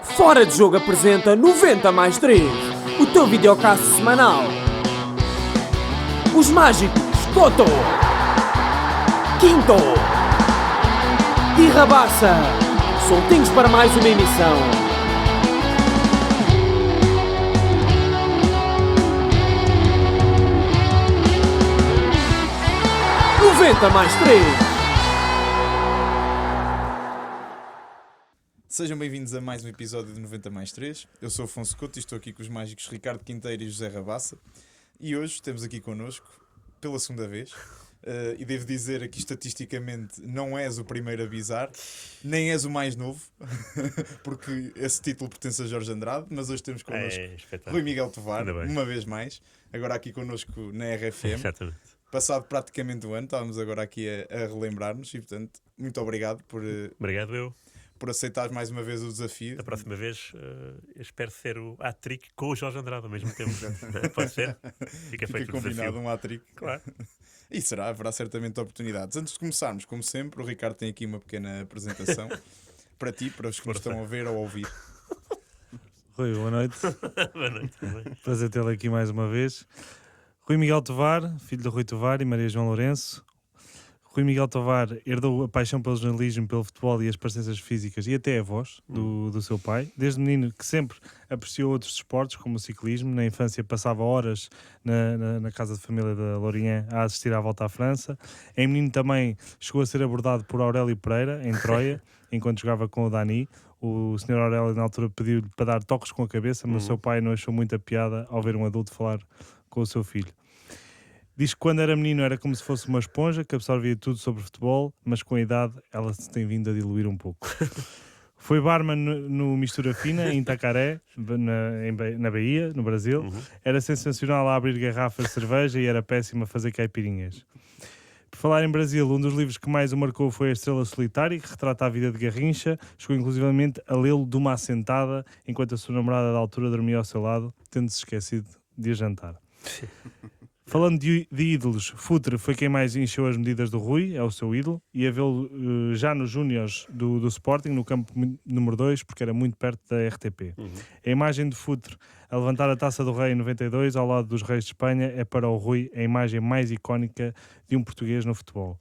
Fora de Jogo apresenta 90 mais 3, o teu videocast semanal. Os mágicos Toto, Quinto e Rabassa, soltinhos para mais uma emissão. Noventa mais 3. Sejam bem-vindos a mais um episódio de 90 mais 3. Eu sou o Afonso Couto e estou aqui com os mágicos Ricardo Quinteiro e José Rabassa. E hoje temos aqui connosco, pela segunda vez, e devo dizer que estatisticamente não és o primeiro a avisar, nem és o mais novo, porque esse título pertence a Jorge Andrade, mas hoje temos connosco Rui Miguel Tovar, uma vez mais, agora aqui connosco na RFM. Exatamente. Passado praticamente um ano, estávamos agora aqui a relembrar-nos e, portanto, muito obrigado Obrigado eu. por aceitares mais uma vez o desafio. Da próxima vez eu espero ser o hat-trick com o Jorge Andrade ao mesmo tempo. Pode ser? Fica feito o combinado desafio. um hat-trick. Claro. E haverá certamente oportunidades. Antes de começarmos, como sempre, o Ricardo tem aqui uma pequena apresentação para ti, para os que nos estão a ver ou a ouvir. Rui, boa noite. Boa noite também. Prazer tê-lo aqui mais uma vez. Rui Miguel Tovar, filho de Rui Tovar e Maria João Lourenço. Rui Miguel Tovar herdou a paixão pelo jornalismo, pelo futebol e as parecenças físicas e até a voz do seu pai. Desde menino que sempre apreciou outros esportes, como o ciclismo. Na infância passava horas na casa de família da Lourinhã a assistir à volta à França. Em menino também chegou a ser abordado por Aurélio Pereira, em Troia, enquanto jogava com o Dani. O Sr. Aurélio na altura pediu-lhe para dar toques com a cabeça, mas o seu pai não achou muita piada ao ver um adulto falar com o seu filho. Diz que quando era menino era como se fosse uma esponja que absorvia tudo sobre futebol, mas com a idade ela se tem vindo a diluir um pouco. Foi barman no Mistura Fina, em Itacaré, na Bahia, no Brasil. Era sensacional a abrir garrafas de cerveja e era péssimo a fazer caipirinhas. Por falar em Brasil, um dos livros que mais o marcou foi A Estrela Solitária, que retrata a vida de Garrincha. Chegou inclusivamente a lê-lo de uma assentada, enquanto a sua namorada da altura dormia ao seu lado, tendo-se esquecido de a jantar. Falando de ídolos, Futre foi quem mais encheu as medidas do Rui, é o seu ídolo, e a vê-lo já nos Júniors do Sporting, no campo número 2, porque era muito perto da RTP. A imagem de Futre a levantar a Taça do Rei em 92, ao lado dos Reis de Espanha, é para o Rui a imagem mais icónica de um português no futebol.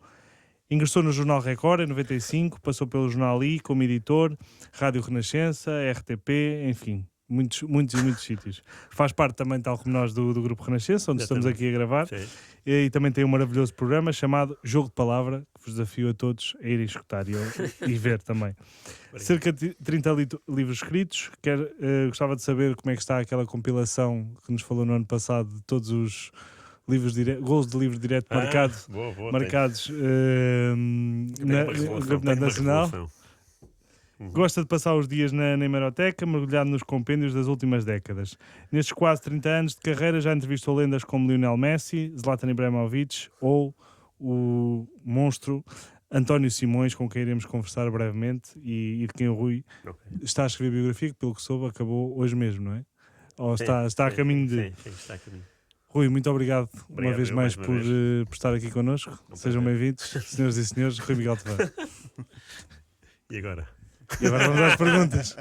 Ingressou no Jornal Record em 95, passou pelo Jornal I como editor, Rádio Renascença, RTP, enfim. Muitos sítios. Faz parte também, tal como nós, do Grupo Renascença, onde estamos aqui a gravar. Sim. E também tem um maravilhoso programa chamado Jogo de Palavra, que vos desafio a todos a irem escutar e ver também. Cerca de 30 livros escritos. Gostava de saber como é que está aquela compilação que nos falou no ano passado de todos os livros gols de livro direto marcados no Campeonato Nacional. Gosta de passar os dias na hemeroteca, mergulhado nos compêndios das últimas décadas. Nestes quase 30 anos de carreira já entrevistou lendas como Lionel Messi, Zlatan Ibrahimovic ou o monstro António Simões, com quem iremos conversar brevemente e de quem o Rui está a escrever biografia, que pelo que soube acabou hoje mesmo, não é? Ou está a caminho de... Sim, está a caminho. Rui, muito obrigado uma vez mais por estar aqui connosco. Sejam bem-vindos, senhoras e senhores. Rui Miguel Tovar. E agora? E agora vamos às perguntas.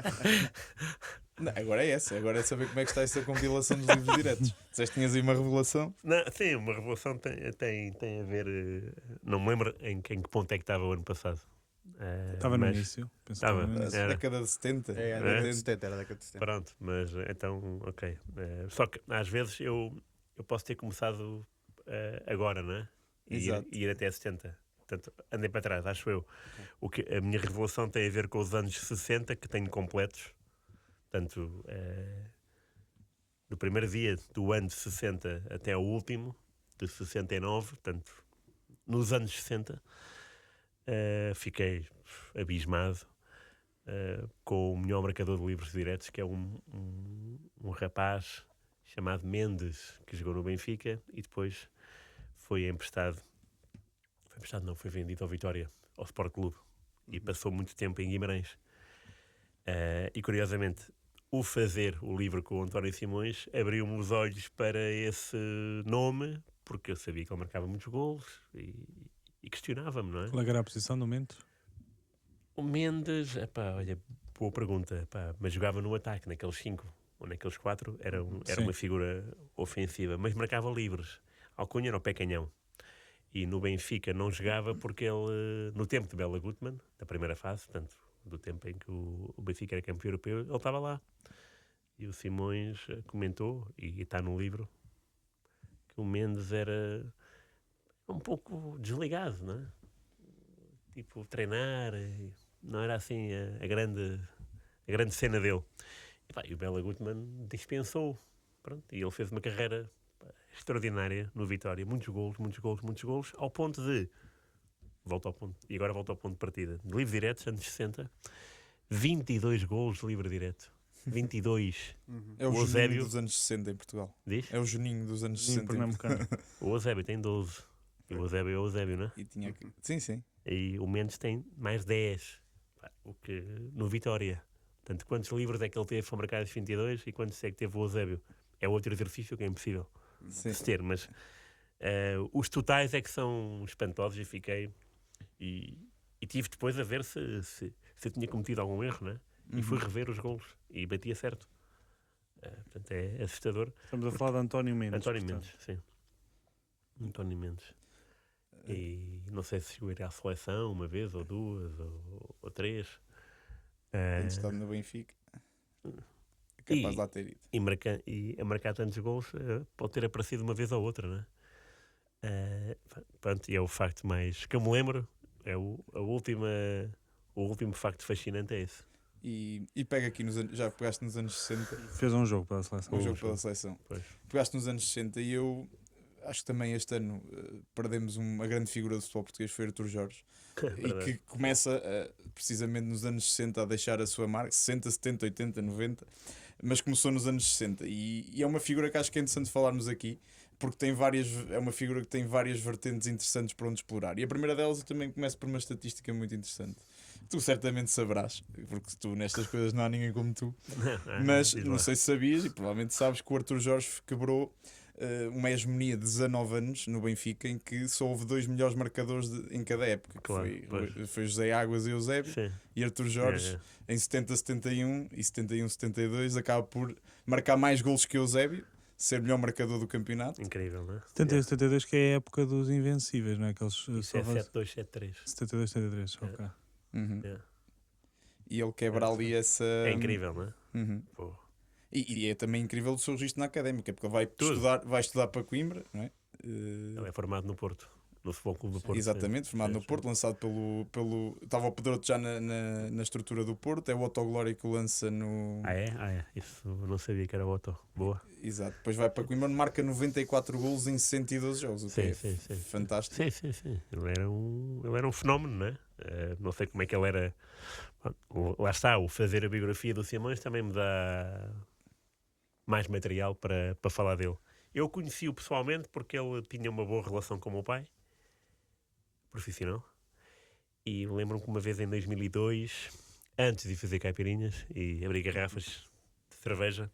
Não, agora é essa. Agora é saber como é que está essa compilação dos livros diretos. Disseste que tinhas aí uma revelação? Não, sim, uma revelação tem a ver... não me lembro em que ponto é que estava o ano passado. Estava no início. Estava. Era década de 70. Era a década de 70, era a década de 70. Pronto, mas então, ok. Só que às vezes eu posso ter começado agora, não é? E ir até 70. Portanto, andei para trás, acho eu. A minha revelação tem a ver com os anos 60, que tenho completos. Portanto, do primeiro dia do ano de 60 até o último, de 69, portanto, nos anos 60, fiquei abismado com o melhor marcador de livros diretos, que é um rapaz chamado Mendes, que jogou no Benfica e depois foi vendido ao Vitória, ao Sport Clube, e passou muito tempo em Guimarães. E curiosamente, o fazer o livro com o António Simões abriu-me os olhos para esse nome, porque eu sabia que ele marcava muitos golos e questionava-me, não é? Qual era a posição no momento? O Mendes, olha, boa pergunta, mas jogava no ataque, naqueles 5 ou naqueles 4, era uma figura ofensiva, mas marcava livres. Alcunha era o pé canhão. E no Benfica não jogava porque ele, no tempo de Bela Gutmann, da primeira fase, portanto, do tempo em que o Benfica era campeão europeu, ele estava lá. E o Simões comentou, e está no livro, que o Mendes era um pouco desligado, não é? Tipo, treinar, não era assim a grande cena dele. E o Bela Gutmann dispensou. Pronto, e ele fez uma carreira extraordinária no Vitória. Muitos golos, ao ponto de... E agora volta ao ponto de partida. De livre diretos, anos 60, 22 golos de livre direto. 22. É o Eusébio Juninho dos anos 60 em Portugal. Diz? É o Juninho dos anos 60 em Portugal. O Eusébio tem 12. E o Eusébio é o Eusébio, não é? E tinha que... Sim. E o Mendes tem mais 10. O que no Vitória. Portanto, quantos livros é que ele teve para marcar esses 22 e quantos é que teve o Eusébio? É outro exercício que é impossível de se ter, mas os totais é que são espantosos e fiquei... E tive depois a ver se eu tinha cometido algum erro, né? E fui rever os golos e batia certo. Portanto, é assustador. Estamos a falar de António Mendes. António Mendes, sim. António Mendes. E não sei se chegou a ir à seleção uma vez, ou duas, ou 3. Quando estava no Benfica. É capaz de lá ter ido. E a marcar tantos gols pode ter aparecido uma vez ou outra, não é? Pronto, e é o facto mais que eu me lembro. É o último facto fascinante é esse. E pega aqui nos anos... Já pegaste nos anos 60. Fez um jogo pela seleção. Um jogo pela seleção. Pois. Pegaste nos anos 60 e eu acho que também este ano perdemos uma grande figura do futebol português, foi Artur Jorge. E que começa precisamente nos anos 60 a deixar a sua marca, 60, 70, 80, 90, mas começou nos anos 60 e é uma figura que acho que é interessante falarmos aqui, porque é uma figura que tem várias vertentes interessantes para onde explorar. E a primeira delas eu também começo por uma estatística muito interessante. Tu certamente saberás, porque tu nestas coisas não há ninguém como tu, mas não sei se sabias, e provavelmente sabes que o Artur Jorge quebrou uma hegemonia de 19 anos no Benfica, em que só houve 2 melhores marcadores em cada época, que foi José Águas e Eusébio. Sim. E Artur Jorge em 70-71 e 71-72 acaba por marcar mais golos que Eusébio, ser melhor marcador do campeonato. Incrível, não é? 71-72, que é a época dos Invencíveis, não é? Aqueles, isso é 72-73. 72-73, ok. E ele quebra ali essa... É incrível, não é? E é também incrível o seu registro na académica, porque ele vai estudar para Coimbra, não é? Ele é formado no Porto, no Futebol Clube do Porto. Exatamente, formado no Porto, lançado pelo... Estava o Pedroto já na estrutura do Porto, é o Otto Glória que o lança no... É? Isso eu não sabia que era o Otto. Boa. Exato, depois vai para Coimbra, marca 94 golos em 112 jogos, o que é fantástico. Sim. Ele era um fenómeno, não é? Não sei como é que ele era... Lá está, o fazer a biografia do Simões também me dá mais material para falar dele. Eu conheci-o pessoalmente porque ele tinha uma boa relação com o meu pai, profissional, e lembro-me que uma vez em 2002, antes de fazer caipirinhas e abrir garrafas de cerveja,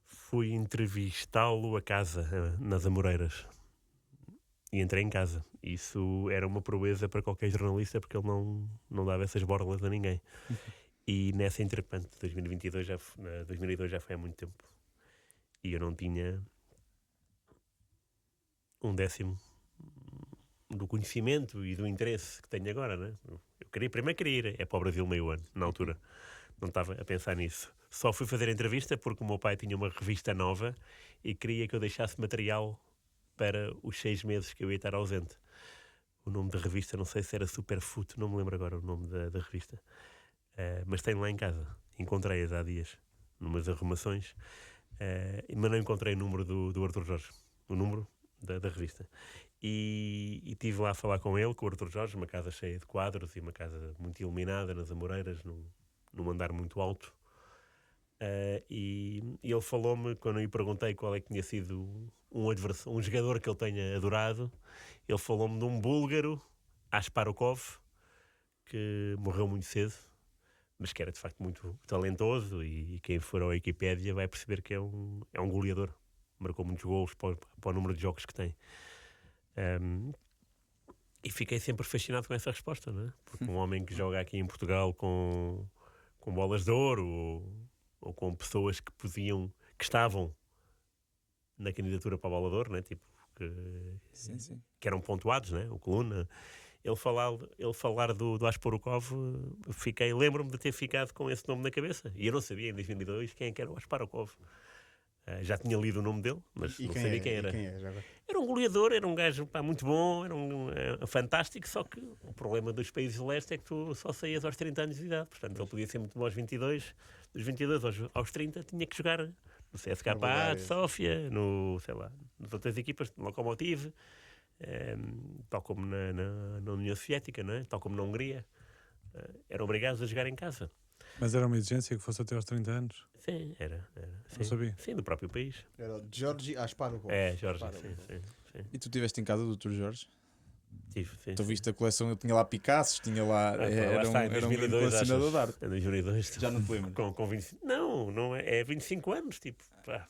fui entrevistá-lo a casa, nas Amoreiras, e entrei em casa. Isso era uma proeza para qualquer jornalista, porque ele não dava essas borlas a ninguém. E nessa entrepante, 2022 já foi há muito tempo. E eu não tinha um décimo do conhecimento e do interesse que tenho agora, né? Eu primeiro queria ir para o Brasil meio ano, na altura. Não estava a pensar nisso. Só fui fazer a entrevista porque o meu pai tinha uma revista nova e queria que eu deixasse material para os 6 meses que eu ia estar ausente. O nome da revista, não sei se era Superfoot, não me lembro agora o nome da revista. Mas tenho lá em casa. Encontrei-as há dias, numas arrumações. Mas não encontrei o número do Artur Jorge, o número da revista. E estive lá a falar com ele, com o Artur Jorge, uma casa cheia de quadros e uma casa muito iluminada nas Amoreiras, num andar muito alto. E ele falou-me, quando eu lhe perguntei qual é que tinha sido um jogador que ele tenha adorado, ele falou-me de um búlgaro, Asparukov, que morreu muito cedo, mas que era de facto muito talentoso, e quem for ao Wikipédia vai perceber que é um goleador. Marcou muitos golos para o número de jogos que tem. E fiquei sempre fascinado com essa resposta, não é? Porque um homem que joga aqui em Portugal com bolas de ouro ou com pessoas que estavam na candidatura para a bola de ouro, né? Tipo, que eram pontuados, né? O Coluna. Ele falar do Asparukov, lembro-me de ter ficado com esse nome na cabeça. E eu não sabia em 2002 quem é que era o Asparukov. Já tinha lido o nome dele, mas não sabia quem era. Era um goleador, era um gajo muito bom, era fantástico, só que o problema dos países de leste é que tu só saías aos 30 anos de idade. Portanto, ele podia ser muito bom aos 22, dos 22 aos 30 tinha que jogar no CSKA de Sófia, nas outras equipas, no Lokomotiv, tal como na União Soviética, não é? Tal como na Hungria. Eram obrigados a jogar em casa. Mas era uma exigência que fosse até aos 30 anos? Sim, era. Não sabia? Sim, do próprio país. Era o Georgi Asparukov. Jorge, sim. E tu estiveste em casa do Dr. Jorge? Tive, sim. Tu viste a coleção, eu tinha lá Picassos, tinha lá. Era um grande colecionador de arte. Em 2002. Já não te lembro. Com 25. Não é 25 anos. Tipo, pá.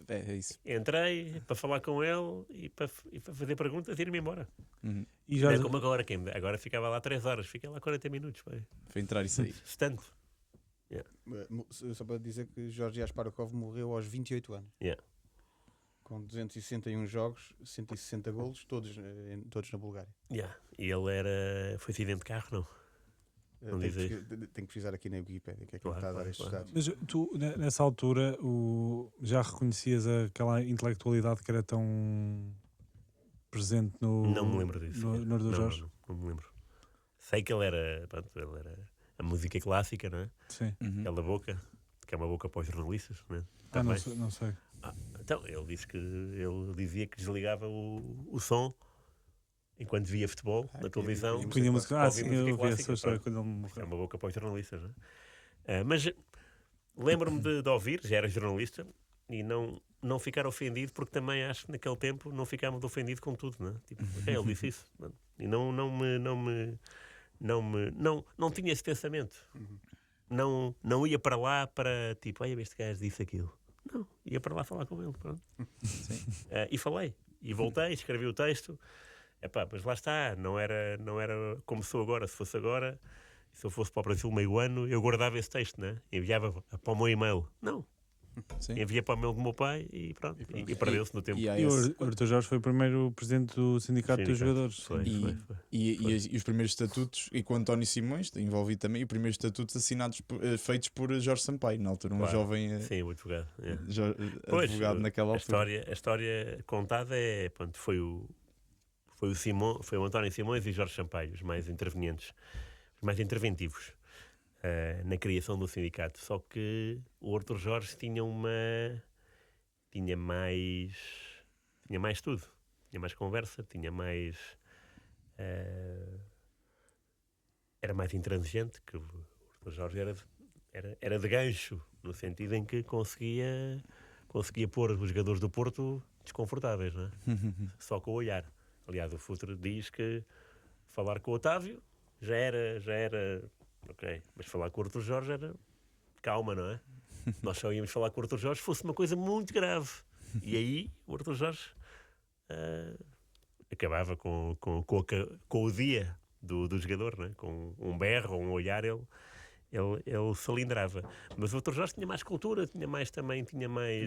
É isso. Entrei para falar com ele e para fazer perguntas e ir-me embora. Uhum. E já... Não é como agora ficava lá 3 horas, fiquei lá 40 minutos. Pá. Foi entrar isso aí. Se tanto. Só para dizer que Georgi Asparukov morreu aos 28 anos. Yeah. Com 261 jogos, 160 golos, todos na Bulgária. Yeah. E ele foi acidente de carro, não? Não Tenho diz que pesquisar aqui na Wikipedia, que é que Claro, ele está a dar claro, estes claro. dados. Mas tu, nessa altura, já reconhecias aquela intelectualidade que era tão presente no... Não me lembro disso. No do Jorge? Não me lembro. Sei que ele era a música clássica, não é? Sim. Uhum. Aquela boca, que é uma boca para os jornalistas, não é? Não sei. Então, ele dizia que desligava o som enquanto via futebol na televisão. Punha música. Ouvia Sim, música eu vi essa clássica, história pronto. quando ele Isto é morreu. uma boca para os jornalistas, não é? Mas lembro-me de ouvir, já era jornalista, e não ficar ofendido, porque também acho que naquele tempo não ficámos ofendidos com tudo, não é? Tipo, ele disse isso. E não tinha esse pensamento. Não ia para lá para tipo, este gajo disse aquilo. Não, ia para lá falar com ele, pronto. E falei, e voltei, escrevi o texto. Mas lá está, não era como sou agora. Se fosse agora, se eu fosse para o Brasil meio ano, eu guardava esse texto, né? Enviava para o meu e-mail. Não. Sim. Envia para o e-mail do meu pai e pronto. E perdeu-se no tempo. E há E esse- o Artur Jorge foi o primeiro presidente do Sindicato dos Jogadores. Foi. E os primeiros estatutos, e com o António Simões, envolvi também, e os primeiros estatutos assinados, feitos por Jorge Sampaio, na altura, um Claro. jovem Sim, o advogado. É. advogado naquela altura. A história contada é, pronto, foi o António Simões e Jorge Sampaio, os mais intervenientes, os mais interventivos na criação do sindicato. Só que o Artur Jorge tinha mais tudo. Tinha mais conversa, tinha mais... era mais intransigente, que o Artur Jorge era de gancho, no sentido em que conseguia pôr os jogadores do Porto desconfortáveis, não é? Só com o olhar. Aliás, o Futre diz que falar com o Otávio já era ok, mas falar com o Artur Jorge era calma, não é? Nós só íamos falar com o Artur Jorge se fosse uma coisa muito grave. E aí o Artur Jorge acabava com o dia do jogador, não é? Com um berro ou um olhar, ele cilindrava. Mas o Artur Jorge tinha mais cultura, tinha mais.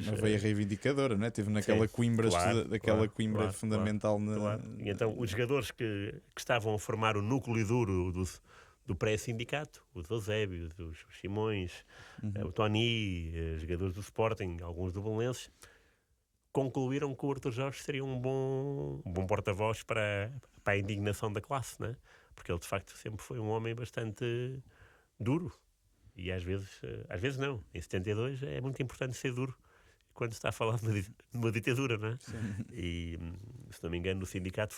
Uma veia reivindicadora, né? Teve naquela Sim, Coimbra, claro, Coimbra fundamental. claro. E então os jogadores que estavam a formar o núcleo duro do pré-sindicato, os Eusébio, os Simões, o Tony, os jogadores do Sporting, alguns do Belenenses, concluíram que o Artur Jorge seria um bom porta-voz para a indignação da classe, né? Porque ele de facto sempre foi um homem bastante duro. E às vezes não. Em 72 é muito importante ser duro quando se está a falar de uma ditadura, não é? E, se não me engano, o sindicato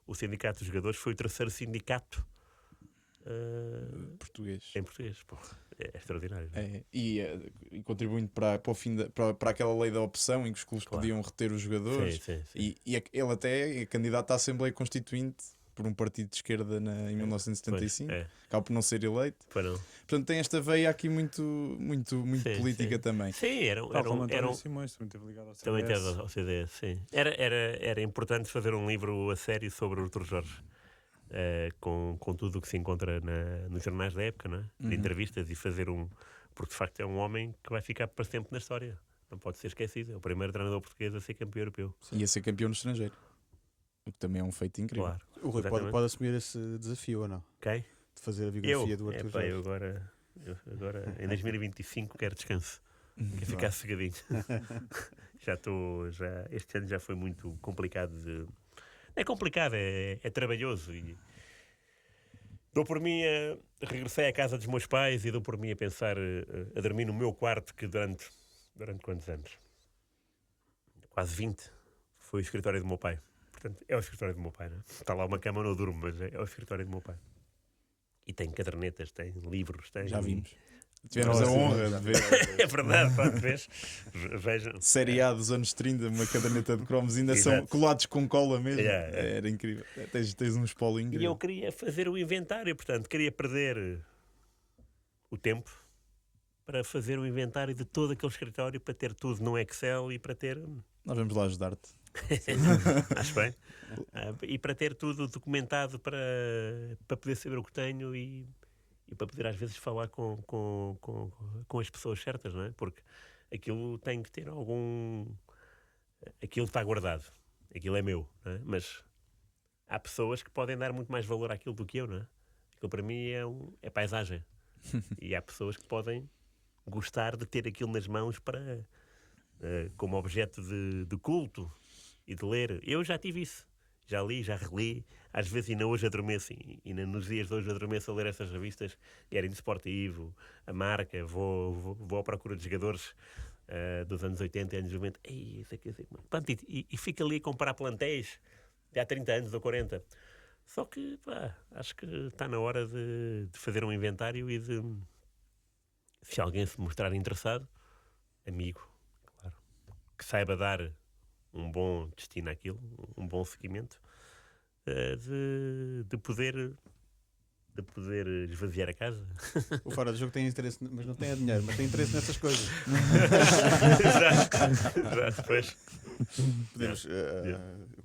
o sindicato dos jogadores foi o terceiro sindicato Português. em português. Pô, é extraordinário. Não é? É, e contribuindo para o fim para aquela lei da opção em que os clubes Claro. podiam reter os jogadores. Sim. E ele até é candidato à Assembleia Constituinte por um partido de esquerda em 1975. Pois, Acaba por não ser eleito. Foi não. Portanto, tem esta veia aqui muito Sim, política sim. também. Sim, eram Tal como António Simões também esteve ligado ao CDS. também teve ao CDS, sim. Era importante fazer um livro a sério sobre o Artur Jorge. com tudo o que se encontra nos jornais da época, não é? De entrevistas, e fazer porque de facto é um homem que vai ficar para sempre na história. Não pode ser esquecido. É o primeiro treinador português a ser campeão europeu. E a ser campeão no estrangeiro. O que também é um feito incrível. Claro. O Rui pode assumir esse desafio ou não? Ok? De fazer a biografia do Artur Jorge. Eu agora em 2025 quero descanso. Quero ficar cegadinho. Este ano já foi muito complicado. É complicado, é trabalhoso. E dou por mim regressei à casa dos meus pais e dou por mim a pensar, a dormir no meu quarto, que durante quantos anos? Quase 20. Foi o escritório do meu pai. Portanto, é o escritório do meu pai, não é? Está lá uma cama, não durmo, mas é o escritório do meu pai. E tem cadernetas, tem livros, tem... Já vimos. Tivemos a honra de ver. É verdade, pronto, vês? Vejam. Série A dos anos 30, uma caderneta de cromos, ainda são Exato. colados com cola mesmo. Yeah. Era incrível. Tens um espólio E incrível. eu queria fazer o inventário, portanto, queria perder o tempo para fazer o inventário de todo aquele escritório, para ter tudo no Excel e para ter... Nós vamos lá ajudar-te. Acho bem. E para ter tudo documentado para poder saber o que tenho e para poder às vezes falar com as pessoas certas, não é? Porque aquilo tem que ter aquilo está guardado, aquilo é meu, não é? Mas há pessoas que podem dar muito mais valor àquilo do que eu, não é? Aquilo para mim é paisagem. E há pessoas que podem gostar de ter aquilo nas mãos para como objeto de culto e de ler. Eu já tive isso. Já li, já reli, às vezes ainda hoje adormeço, e ainda nos dias de hoje adormeço a ler essas revistas, Diário Desportivo, a Marca, vou à procura de jogadores dos anos 80 e anos 90, pronto, e fico ali a comparar plantéis de há 30 anos ou 40. Só que, acho que está na hora de fazer um inventário e de, se alguém se mostrar interessado, amigo, claro, que saiba dar um bom destino àquilo, um bom seguimento, de poder esvaziar a casa. O Fora do Jogo tem interesse, mas não tem dinheiro, mas tem interesse nessas coisas. Exato, pois. Podemos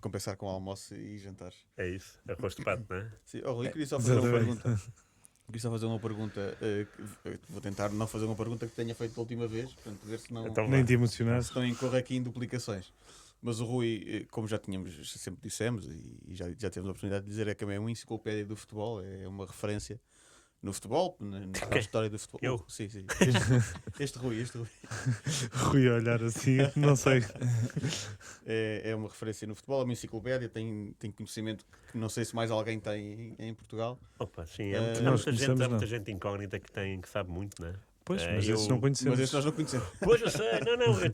compensar com almoço e jantares. É isso, arroz de pato, não é? Sim. Rui, queria só fazer uma pergunta. Vou tentar não fazer uma pergunta que tenha feito da última vez, portanto, ver se não, Então, Nem te emocionaste. se não incorre aqui em duplicações. Mas o Rui, como sempre dissemos, e já tivemos a oportunidade de dizer, é que é uma enciclopédia do futebol, é uma referência no futebol, na história do futebol. Eu? Sim. Este Rui. Rui a olhar assim, não sei. É uma referência no futebol, é uma enciclopédia, tem conhecimento que não sei se mais alguém tem em Portugal. Opa, sim, Nós conhecemos, há muita não. gente incógnita que sabe muito, não é? Pois, mas eu- esses não conhecemos. Mas este nós não conhecemos. Pois eu sei,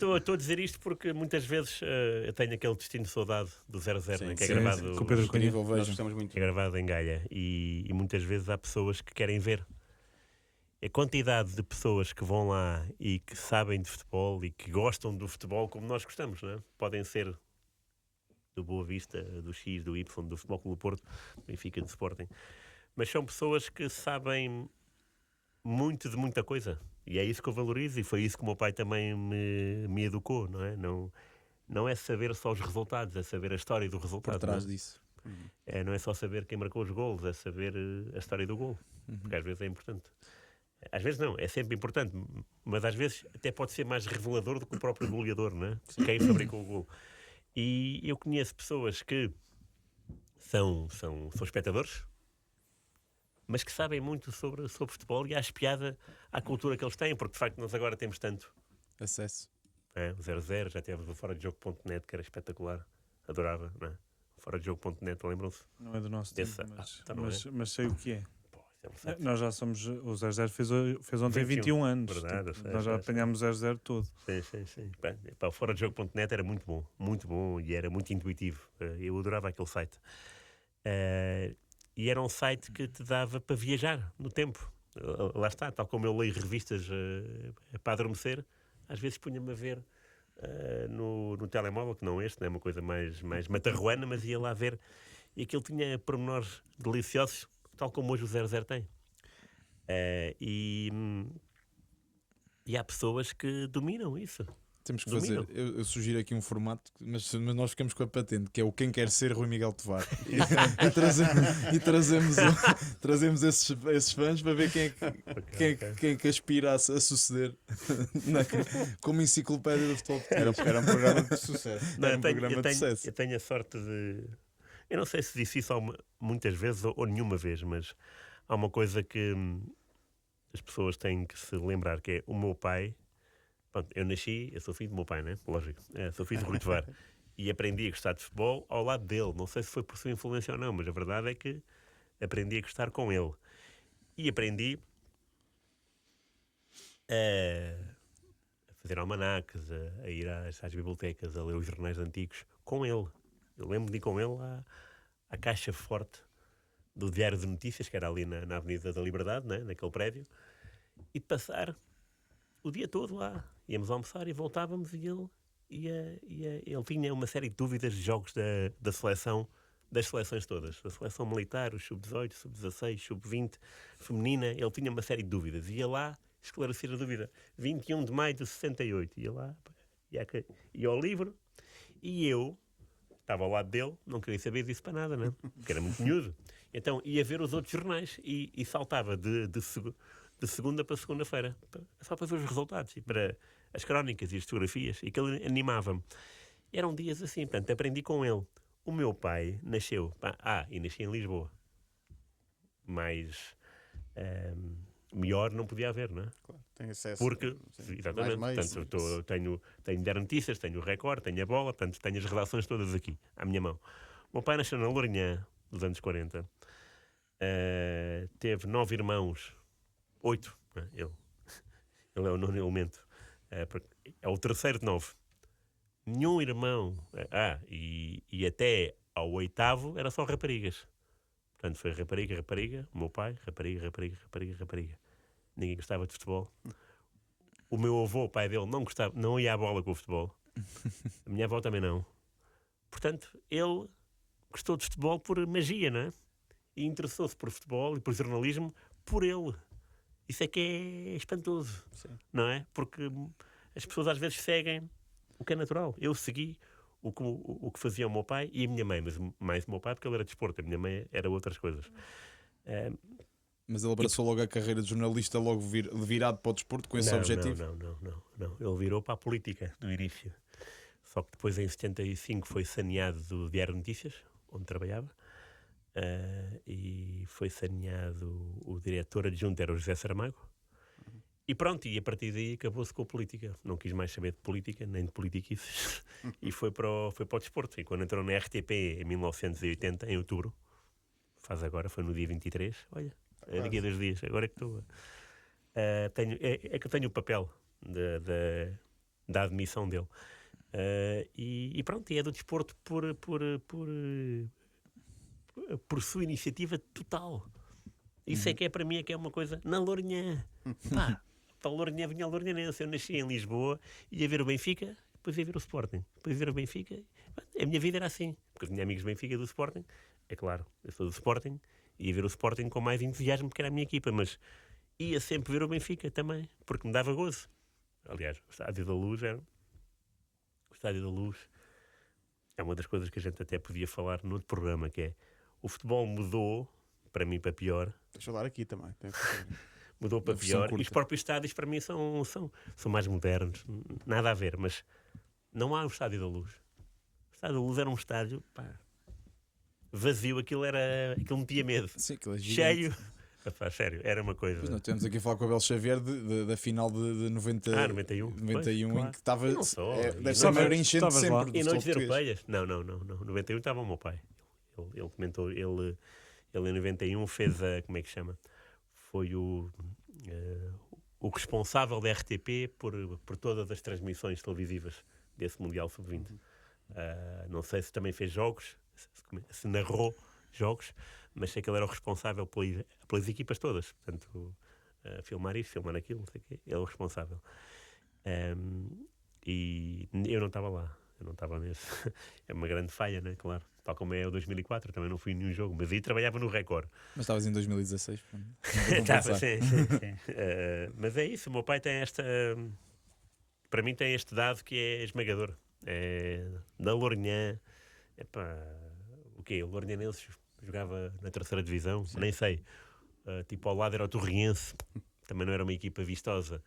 eu estou a dizer isto porque muitas vezes eu tenho aquele destino de saudade do 0-0, né, que é sim, gravado. com o Pedro Cunha. Incrível, Nós vejam. gostamos muito. É gravado em Gaia e muitas vezes há pessoas que querem ver. A quantidade de pessoas que vão lá e que sabem de futebol e que gostam do futebol como nós gostamos, não é? Podem ser do Boa Vista, do X, do Y, do Futebol Clube do Porto, do Benfica, do Sporting, mas são pessoas que sabem muito de muita coisa e é isso que eu valorizo e foi isso que o meu pai também me educou, não é? Não é saber só os resultados, é saber a história do resultado. Por trás não é? disso. Não é só saber quem marcou os golos, é saber a história do gol, porque às vezes é importante. Às vezes não, é sempre importante, mas às vezes até pode ser mais revelador do que o próprio goleador, não é? Quem fabricou o gol. E eu conheço pessoas que são espectadores, mas que sabem muito sobre futebol e acho piada à cultura que eles têm, porque de facto nós agora temos tanto. Acesso. O 0-0, já tivemos o foradejogo.net, que era espetacular, adorava, não é? Foradejogo.net, lembram-se? Não é do nosso tempo, Esse- mas, então não é? mas sei o que é. Pô, isso é um site. Nós já somos. O 00 fez ontem 21 anos. Verdade, Tipo, eu sei, nós já sei. apanhámos o 00 todo. Sim. O foradejogo.net era muito bom e era muito intuitivo. Eu adorava aquele site. E era um site que te dava para viajar no tempo. Lá está, tal como eu leio revistas para adormecer, às vezes punha-me a ver no telemóvel, que não este, não é uma coisa mais matarruana, mas ia lá ver. E aquilo tinha pormenores deliciosos, tal como hoje o 00 tem. E há pessoas que dominam isso. Temos que fazer. Eu sugiro aqui um formato, mas nós ficamos com a patente, que é o Quem Quer Ser Rui Miguel Tovar. e trazemos esses fãs para ver quem é que aspira a suceder como enciclopédia do futebol. Era um programa de sucesso. Eu tenho a sorte de... Eu não sei se disse isso muitas vezes ou nenhuma vez, mas há uma coisa que as pessoas têm que se lembrar, que é o meu pai. Pronto, eu sou filho do meu pai, né? Lógico. Sou filho de Rui Tovar. E aprendi a gostar de futebol ao lado dele. Não sei se foi por sua influência ou não, mas a verdade é que aprendi a gostar com ele. E aprendi a fazer almanaques, a ir às bibliotecas, a ler os jornais antigos com ele. Eu lembro de ir com ele à caixa forte do Diário de Notícias, que era ali na Avenida da Liberdade, né? Naquele prédio, e de passar o dia todo lá. Íamos almoçar e voltávamos e ele tinha uma série de dúvidas de jogos da seleção, das seleções todas. Da seleção militar, o sub-18, sub-16, sub-20, feminina. Ele tinha uma série de dúvidas. Ia lá esclarecer a dúvida. 21 de maio de 68. Ia lá, ia ao livro e eu estava ao lado dele, não queria saber disso para nada, né? Porque era muito miúdo. Então ia ver os outros jornais e saltava de segunda para segunda-feira, só para ver os resultados e para as crónicas e as fotografias, e que ele animava-me. Eram dias assim, portanto, aprendi com ele. O meu pai nasceu, e nasci em Lisboa, mas melhor não podia haver, não é? Claro, tem acesso. Porque, exatamente, portanto, tenho Diário Notícias, tenho o Record, tenho a Bola, portanto, tenho as redações todas aqui, à minha mão. O meu pai nasceu na Lourinhã, nos anos 40, teve 9 irmãos, 8, ele é o nono elemento, é o terceiro de 9. Nenhum irmão, e até ao 8º era só raparigas. Portanto, foi rapariga, o meu pai, rapariga. Ninguém gostava de futebol. O meu avô, o pai dele, não ia à bola com o futebol. A minha avó também não. Portanto, ele gostou de futebol por magia, não é? E interessou-se por futebol e por jornalismo por ele. Isso é que é espantoso, não é? Porque as pessoas às vezes seguem o que é natural. Eu segui o que fazia o meu pai e a minha mãe, mas mais o meu pai porque ele era desporto, a minha mãe era outras coisas. Mas ele abraçou logo a carreira de jornalista, logo virado para o desporto com esse objetivo? Não. Ele virou para a política do início. Só que depois, em 75, foi saneado do Diário de Notícias, onde trabalhava, e foi saneado o diretor adjunto, era o José Saramago. E pronto, e a partir daí acabou-se com a política. Não quis mais saber de política, nem de politiquices. E foi para o desporto. E quando entrou na RTP em 1980, em outubro, foi no dia 23, olha, daqui a 2 dias, agora é que estou. Que eu tenho o papel da admissão dele. E pronto, e é do desporto por sua iniciativa total. Isso é que é para mim, é que é uma coisa na Lourinhã. Para a Lourinhã vinha a Lourinhãense. Eu nasci em Lisboa, ia ver o Benfica, depois ia ver o Sporting. Depois ia ver o Benfica. A minha vida era assim, porque eu tinha amigos do Benfica e do Sporting. É claro, eu sou do Sporting, ia ver o Sporting com mais entusiasmo porque era a minha equipa, mas ia sempre ver o Benfica também, porque me dava gozo. Aliás, o Estádio da Luz é uma das coisas que a gente até podia falar no outro programa, que é o futebol mudou, para mim para pior. Deixa eu dar aqui também. Mudou para pior. E os próprios estádios para mim são mais modernos. Nada a ver, mas não há o Estádio da Luz. O Estádio da Luz era um estádio vazio, aquilo metia medo. Sim, aquilo é cheio. Sério, era uma coisa. Pois nós temos aqui a falar com o Abel Xavier da final de 91. 91 pois, em que estava. Deve ser a maior enchente sempre. E noites europeias? Não. 91 estava o meu pai. Ele comentou, ele em 91 fez como é que chama? Foi o responsável da RTP por todas as transmissões televisivas desse Mundial Sub-20. Não sei se também fez jogos, se narrou jogos, mas sei que ele era o responsável pelas equipas todas. Portanto, filmar isto, filmar aquilo, não sei o quê. Ele é o responsável. E eu não estava lá. Eu não estava nesse. É uma grande falha, né? Claro. Tal como é o 2004, também não fui em nenhum jogo. Mas aí trabalhava no Record. Mas estavas em 2016. Estava, sim. Mas é isso, o meu pai tem para mim tem este dado que é esmagador. É, da Lourinhã, o quê? O Lourinhanense jogava na terceira divisão? Sim. Nem sei. Tipo, ao lado era o Torriense, também não era uma equipa vistosa.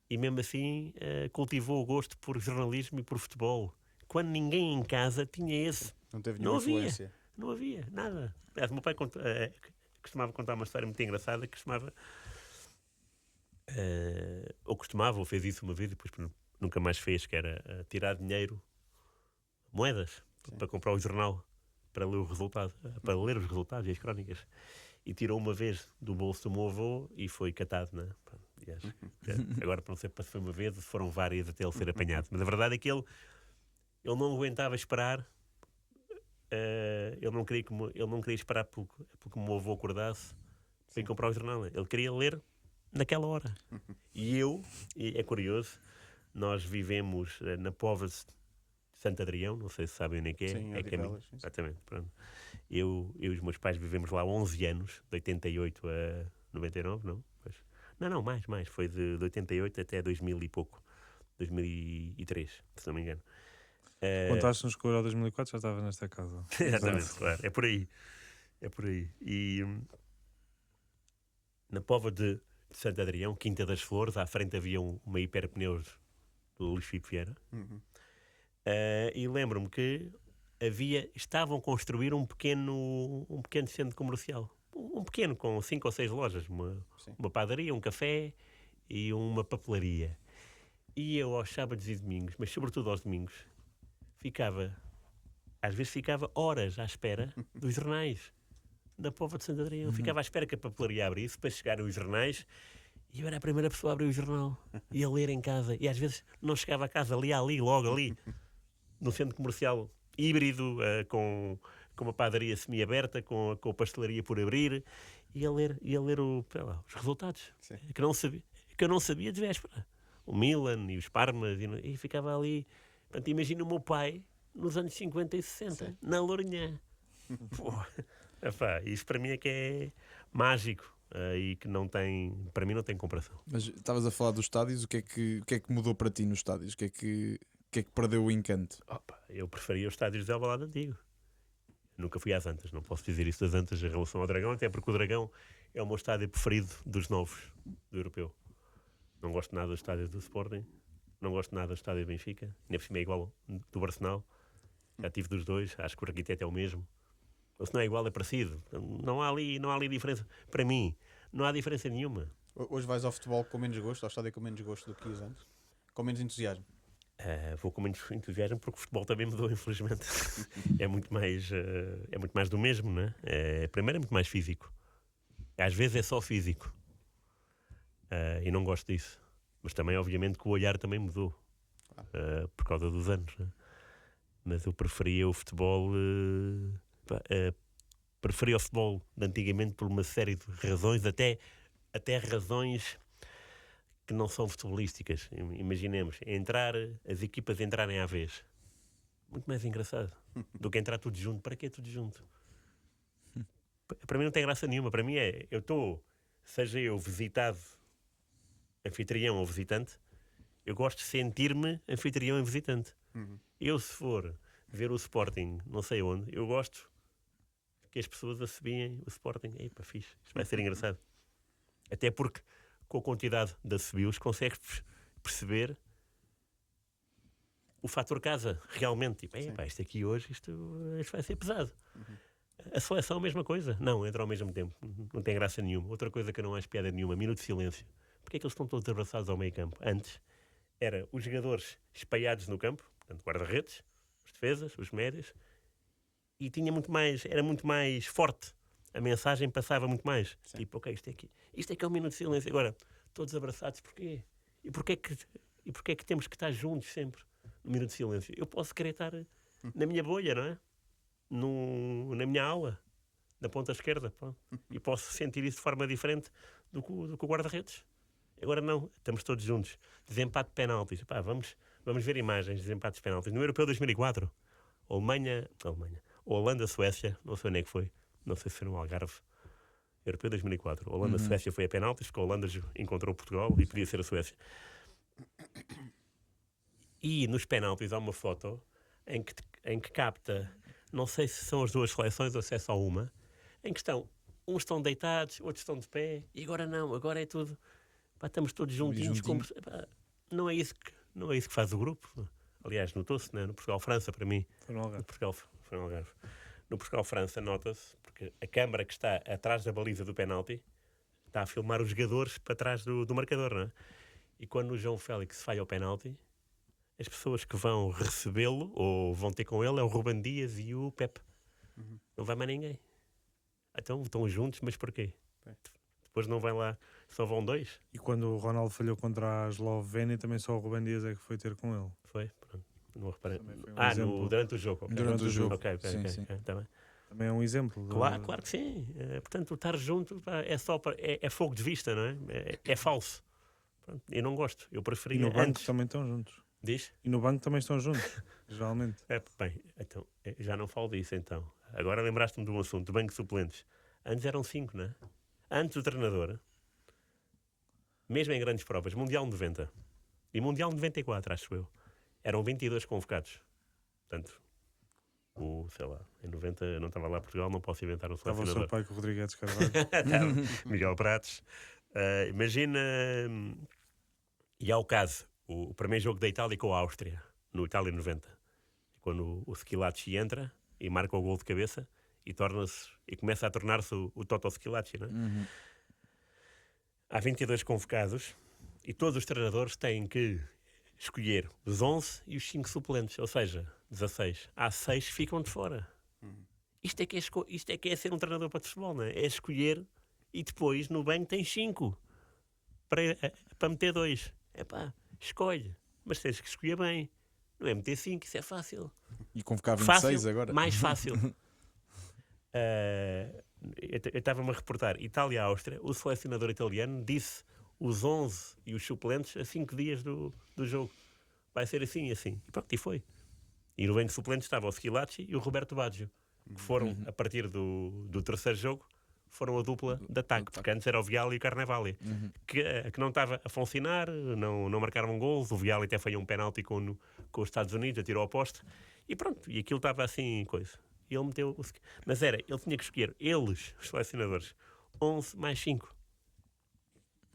E mesmo assim cultivou o gosto por jornalismo e por futebol. Quando ninguém em casa tinha esse. Não teve nenhuma influência. Não havia, nada. Aliás, o meu pai costumava contar uma história muito engraçada, que ou fez isso uma vez e depois nunca mais fez, que era tirar dinheiro, moedas, para comprar o jornal, para ler o resultado, para ler os resultados e as crónicas. E tirou uma vez do bolso do meu avô e foi catado, não é? Agora não sei se foi uma vez, foram várias até ele ser apanhado. Mas a verdade é que ele não aguentava esperar. Ele não queria esperar porque o meu avô acordasse para ir comprar o jornal. Ele queria ler naquela hora. E é curioso, nós vivemos na Póvoa de Santo Adrião, não sei se sabem onde é que é. Sim, é caminho. Exatamente, pronto. Eu e os meus pais vivemos lá 11 anos, de 88 a 99, não? Pois. Não, mais. Foi de 88 até 2000 e pouco. 2003, se não me engano. Quando estás no escuro ao 2004 já estava nesta casa. Exatamente, claro. É por aí. E na Póvoa de Santo Adrião, Quinta das Flores, à frente havia uma hiperpneus do Luís Filipe Vieira. E lembro-me que estavam a construir um pequeno centro comercial. Um pequeno, com 5 ou 6 lojas. Uma padaria, um café e uma papelaria. E eu aos sábados e domingos, mas sobretudo aos domingos, às vezes ficava horas à espera dos jornais da Póvoa de Santo Adrião. Ficava à espera que a papelaria abrisse para chegarem os jornais e eu era a primeira pessoa a abrir o jornal e a ler em casa. E às vezes não chegava a casa, lia logo ali, no centro comercial híbrido, com uma padaria semi-aberta, com a pastelaria por abrir, e a ler os resultados. Que eu não sabia de véspera. O Milan e os Parmas, e ficava ali. Portanto, imagina o meu pai nos anos 50 e 60, sim, na Lourinhã. Isso para mim é que é mágico e que para mim não tem comparação. Mas estavas a falar dos estádios, o que é que mudou para ti nos estádios? O que é que perdeu o encanto? Eu preferia os estádios de Alvalade antigo. Nunca fui às Antas, não posso dizer isso das Antas em relação ao Dragão, até porque o Dragão é o meu estádio preferido dos novos, do europeu. Não gosto nada do estádio do Sporting, não gosto nada do estádio do Benfica, nem por cima é igual do Arsenal. Já tive dos dois, acho que o arquiteto é o mesmo. Ou se não é igual, é parecido. Não há ali diferença. Para mim, não há diferença nenhuma. Hoje vais ao futebol com menos gosto, ao estádio com menos gosto do que os antes? Com menos entusiasmo? Vou com menos entusiasmo porque o futebol também mudou, infelizmente. É muito mais do mesmo, não é? Primeiro é muito mais físico. Às vezes é só físico. E não gosto disso. Mas também, obviamente, que o olhar também mudou. Por causa dos anos, né? Mas eu preferia o futebol... preferia o futebol de antigamente por uma série de razões, até razões que não são futebolísticas. Imaginemos, as equipas entrarem à vez. Muito mais engraçado do que entrar tudo junto. Para que tudo junto? Para mim não tem graça nenhuma. Para mim seja eu visitado, anfitrião ou visitante, eu gosto de sentir-me anfitrião e visitante. Eu, se for ver o Sporting, não sei onde, eu gosto que as pessoas assobiem o Sporting. Fixe, isto vai ser engraçado. Até porque, com a quantidade de assobios, consegues perceber o fator casa, realmente. Isto aqui hoje, isto vai ser pesado. A seleção, a mesma coisa. Não, entra ao mesmo tempo. Não tem graça nenhuma. Outra coisa que eu não acho piada nenhuma, minuto de silêncio. Porque é que eles estão todos abraçados ao meio campo? Antes, era os jogadores espalhados no campo, portanto, guarda-redes, os defesas, os médios, e era muito mais forte. A mensagem passava muito mais. Sim. Tipo, isto é que é um minuto de silêncio. Agora, todos abraçados, porquê? E porquê é que temos que estar juntos sempre no minuto de silêncio? Eu posso querer estar na minha bolha, não é? Na minha aula, na ponta esquerda, e posso sentir isso de forma diferente do que o guarda-redes. Agora não, estamos todos juntos. Desempate de penaltis. Vamos ver imagens de desempates de penaltis. No Europeu 2004, Holanda-Suécia, não sei onde é que foi, não sei se foi no Algarve. Europeu 2004. Holanda-Suécia foi a penaltis, porque a Holanda encontrou Portugal e podia ser a Suécia. E nos penaltis há uma foto em que capta, não sei se são as duas seleções ou se é só uma, em que uns estão deitados, outros estão de pé, e agora não, agora é tudo, pá, estamos todos juntinhos. Pá, não é isso que faz o grupo. Aliás, notou-se, né? No Portugal-França, para mim. Foi no Algarve. Foi no Algarve. No Portugal-França nota-se, porque a câmara que está atrás da baliza do penalti está a filmar os jogadores para trás do marcador, não é? E quando o João Félix falha o penalti, as pessoas que vão recebê-lo ou vão ter com ele é o Ruben Dias e o Pepe. Não vai mais ninguém. Então estão juntos, mas porquê? Depois não vai lá, só vão 2. E quando o Ronaldo falhou contra a Eslovénia, também só o Ruben Dias é que foi ter com ele. Foi? Pronto. Não reparei. Exemplo. Durante o jogo. Okay. Durante o jogo. Ok. Sim. Tá bem. Também é um exemplo. Claro que sim. Portanto, estar junto é só é fogo de vista, não é? É falso. Pronto, eu não gosto. Eu preferia E no banco antes. também estão juntos. Diz? E no banco também estão juntos, geralmente. Bem, então, já não falo disso então. Agora lembraste-me de um assunto, de banco de suplentes. Antes eram 5, não é? Antes o treinador, mesmo em grandes provas, Mundial 90 e Mundial 94, acho eu, eram 22 convocados. Portanto, sei lá, em 90 eu não estava lá em Portugal, não posso inventar um Estava o selecionador. seu pai com o Rodrigues Carvalho. Miguel Prates. Imagina, e há o caso, o primeiro jogo da Itália com a Áustria, no Itália 90, quando o Schilacci entra e marca o gol de cabeça e começa a tornar-se o Toto Schilacci, não é? Há 22 convocados e todos os treinadores têm que escolher os 11 e os 5 suplentes, ou seja, 16. Há 6 que ficam de fora. Isto é que é ser um treinador para futebol, não é? É escolher e depois no banco tem 5 para meter 2. Escolhe, mas tens que escolher bem. Não é meter 5, isso é fácil. E convocar 26 agora. Mais fácil. Eu estava-me a reportar Itália-Áustria, o selecionador italiano disse os 11 e os suplentes a 5 dias do jogo. Vai ser assim e assim. E pronto, e foi. E no banco de suplentes estava o Schilacci e o Roberto Baggio, que foram, a partir do terceiro jogo, foram a dupla de ataque, porque antes era o Vialli e o Carnevali, que não estava a funcionar, não marcaram gols. O Vialli até falhou um penalti com os Estados Unidos, atirou ao poste, e pronto, e aquilo estava assim, coisa. E ele meteu. Mas ele tinha que escolher, os selecionadores, 11 mais 5.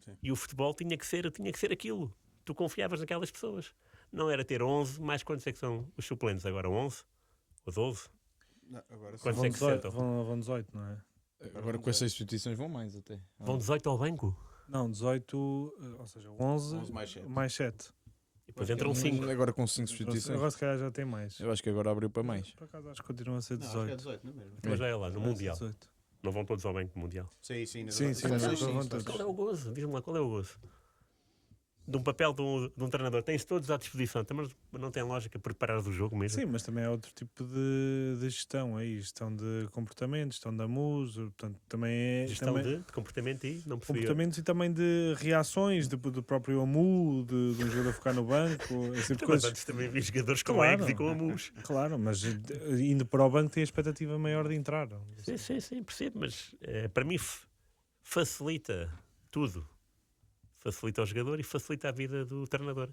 Sim. E o futebol tinha que ser aquilo. Tu confiavas naquelas pessoas. Não era ter 11, mais quantos é que são os suplentes agora? 11? Ou 12? Não, agora sim. Quantos Vão é que 18, sentam? vão 18, não é? Agora com as 6 substituições vão mais até. Vão 18 ao banco? Não, 18, ou seja, 11 11 mais 7. mais 7. E depois entram 5. Agora com 5 substituições. Agora se calhar já tem mais. Eu acho que agora abriu para mais. Por acaso acho que continua a ser Não, acho que é 18. 18, não é mesmo? Mas já é lá, no Mundial. 18. Não vão todos ao banco no Mundial. Sim, sim. nas Sim, outras sim, seleções, sim, sim, todos. Qual é o gozo? Diz-me lá, qual é o gozo? De um papel de um treinador, tens todos à disposição, mas não tem lógica preparar o jogo mesmo. Sim, mas também é outro tipo de gestão aí, gestão de comportamentos, gestão da musa, portanto também é Gestão também, de comportamento e não percebi. comportamentos e também de reações do próprio AMU, de um jogador ficar no banco, esse tipo de Mas coisas. antes também vi jogadores com Claro. egos e com amus. Claro, mas indo para o banco tem a expectativa maior de entrar. Sim, percebo, mas para mim facilita tudo. Facilita o jogador e facilita a vida do treinador.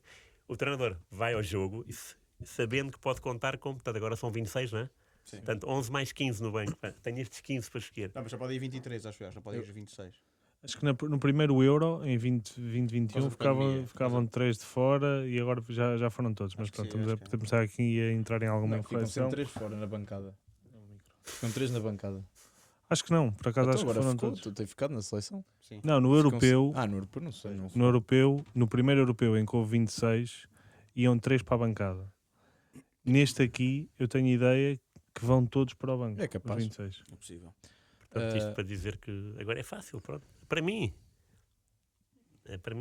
O treinador vai ao jogo e sabendo que pode contar com, portanto agora são 26, não é? Sim. Portanto 11 mais 15 no banco. Tenho estes 15 para escolher. Não, mas já pode ir 23, acho eu. Já pode ir 26. Acho que no primeiro Euro, em 2021, Causa da pandemia. ficavam 3 de fora e agora já foram todos. Mas Acho que pronto, sim, estamos a acho que é. começar aqui a entrar em alguma Não, ficam inflexão. sempre 3 fora na bancada. Ficam 3 na bancada. Acho que não, por acaso Então acho que agora foram ficou, todos. tu tem ficado na seleção. Sim. Não, no Ficam- europeu, Ah, no europeu não sei. Não no europeu, no primeiro europeu em que houve 26, iam 3 para a bancada. Neste aqui, eu tenho ideia que vão todos para o banco. É capaz. Os 26. É possível. Portanto, isto para dizer que agora é fácil, pronto. Para mim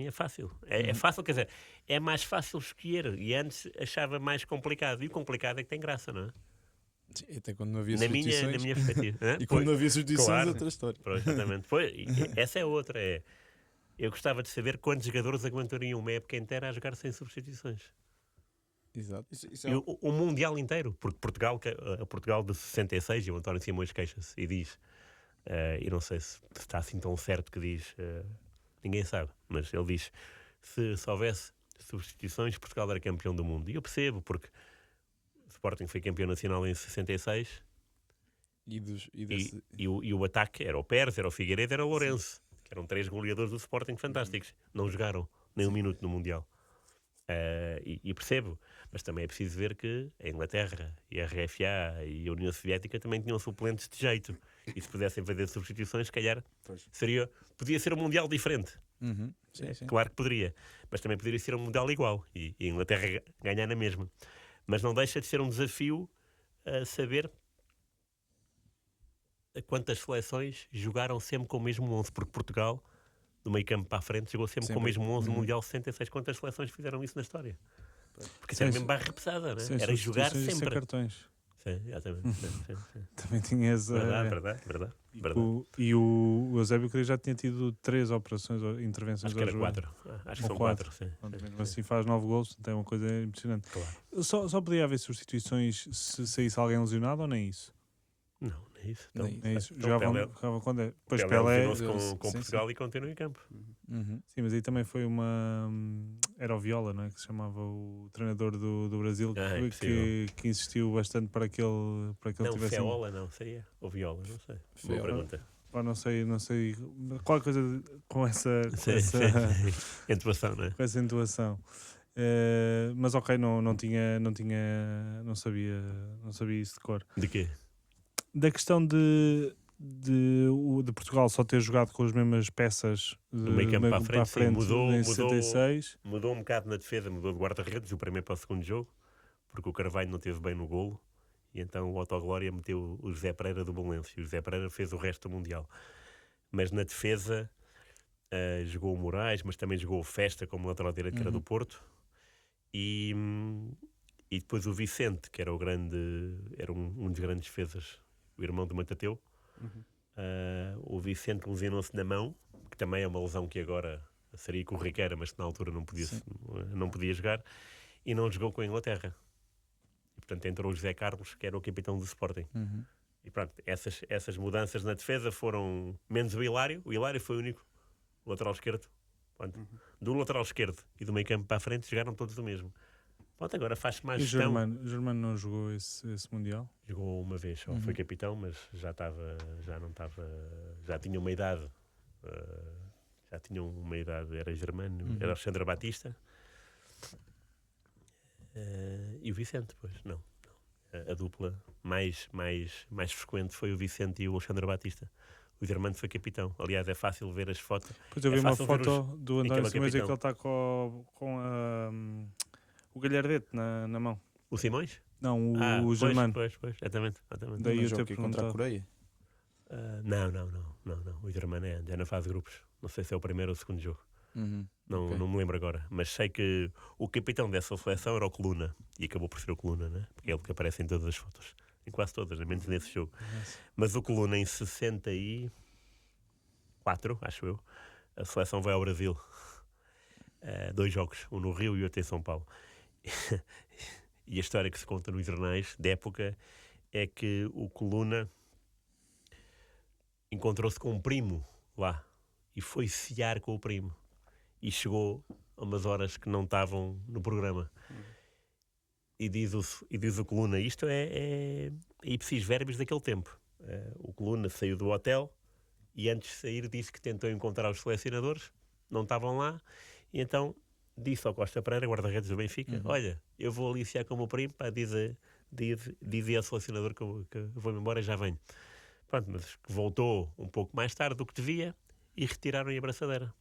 é fácil. É fácil, quer dizer, é mais fácil escolher. E antes achava mais complicado. E o complicado é que tem graça, não é? Sim, até quando não havia Na substituições. minha perspectiva. Hã? E quando não havia substituições, Claro. outra história. Pois, exatamente. Essa é outra. Eu gostava de saber quantos jogadores aguentariam uma época inteira a jogar sem substituições. Exato. Isso é E o Mundial inteiro. Porque Portugal de 66, e o António Simões queixa-se e diz, e não sei se está assim tão certo que diz, ninguém sabe, mas ele diz, se houvesse substituições, Portugal era campeão do mundo. E eu percebo, porque o Sporting foi campeão nacional em 66 e o ataque era o Pérez, era o Figueiredo, era o Lourenço, que eram 3 goleadores do Sporting fantásticos. Não jogaram nem um minuto no Mundial. E percebo, mas também é preciso ver que a Inglaterra e a RFA e a União Soviética também tinham suplentes de jeito, e se pudessem fazer substituições, se calhar podia ser um Mundial diferente. Sim. Claro que poderia, mas também poderia ser um Mundial igual e a Inglaterra ganhar na mesma, mas não deixa de ser um desafio a saber quantas seleções jogaram sempre com o mesmo 11, porque Portugal, do meio campo para a frente, jogou sempre com o mesmo 11 no Mundial 66. Quantas seleções fizeram isso na história? Porque isso era mesmo barra pesada, né? Era jogar sempre. Cartões. Sim, exatamente. Sim. Também tinha essa. Verdade. E o Eusébio Cris já tinha tido 3 operações, intervenções. Acho que era ao joelho. 4. Acho que são 4. Sim. Mesmo assim faz 9 gols, então é uma coisa impressionante. Claro. Só podia haver substituições se saísse alguém lesionado ou nem isso? Não é isso. É isso. Então, Jogavam quando é. Depois Pelé Pelé com Portugal e continua em campo. Sim, mas aí também foi uma. Era o Viola, não é? Que se chamava o treinador do Brasil, que insistiu bastante para que ele tivesse. Não, Feola não, seria? Ou Viola, não sei. Boa pergunta. Não sei. Qualquer coisa com essa. Entoação, não é? Com essa entoação. Mas ok, não sabia isso de cor. De quê? Da questão de Portugal só ter jogado com as mesmas peças do meio campo para a frente mudou, em 66. Mudou um bocado na defesa, mudou de guarda-redes do primeiro para o segundo jogo, porque o Carvalho não esteve bem no golo, e então o Autoglória meteu o José Pereira do Belenenses, e o José Pereira fez o resto do Mundial. Mas na defesa jogou o Moraes, mas também jogou o Festa como lateral direito, que era do Porto, e depois o Vicente, que era era um dos grandes defesas, o irmão do Matateu. O Vicente lesionou-se na mão, que também é uma lesão que agora seria corriqueira, mas que na altura não podia jogar, e não jogou com a Inglaterra. E, portanto, entrou o José Carlos, que era o capitão do Sporting. E pronto, essas mudanças na defesa foram menos o Hilário. O Hilário foi o único lateral esquerdo. Pronto. Do lateral esquerdo e do meio campo para a frente jogaram todos o mesmo. Pronto, agora faz-se mais gestão. O Germano não jogou esse Mundial? Jogou uma vez só, foi capitão, mas já tinha uma idade. Era Germano, era Alexandre Batista. E o Vicente, pois, não. A dupla mais frequente foi o Vicente e o Alexandre Batista. O Germano foi capitão. Aliás, é fácil ver as fotos. Pois eu vi uma foto do António Simões em que ele está com o Galhardete na mão. O Simões? Não, o Germano. Pois, exatamente. Daí o jogo contra a Coreia? Não. O Germano é na fase de grupos. Não sei se é o primeiro ou o segundo jogo. Não me lembro agora. Mas sei que o capitão dessa seleção era o Coluna. E acabou por ser o Coluna, né? Porque é ele que aparece em todas as fotos. Em quase todas, menos nesse jogo. Mas o Coluna em 64, acho eu, a seleção vai ao Brasil. 2 jogos, um no Rio e outro em São Paulo. E a história que se conta nos jornais da época é que o Coluna encontrou-se com um primo lá e foi cear com o primo e chegou a umas horas que não estavam no programa. E diz o Coluna, isto é ipsis verbis daquele tempo. O Coluna saiu do hotel e antes de sair disse que tentou encontrar os selecionadores, não estavam lá, e então disse ao Costa Pereira, guarda-redes do Benfica, olha, eu vou aliciar com o meu primo, dizia ao selecionador que eu vou-me embora e já venho. Pronto, mas que voltou um pouco mais tarde do que devia e retiraram a abraçadeira,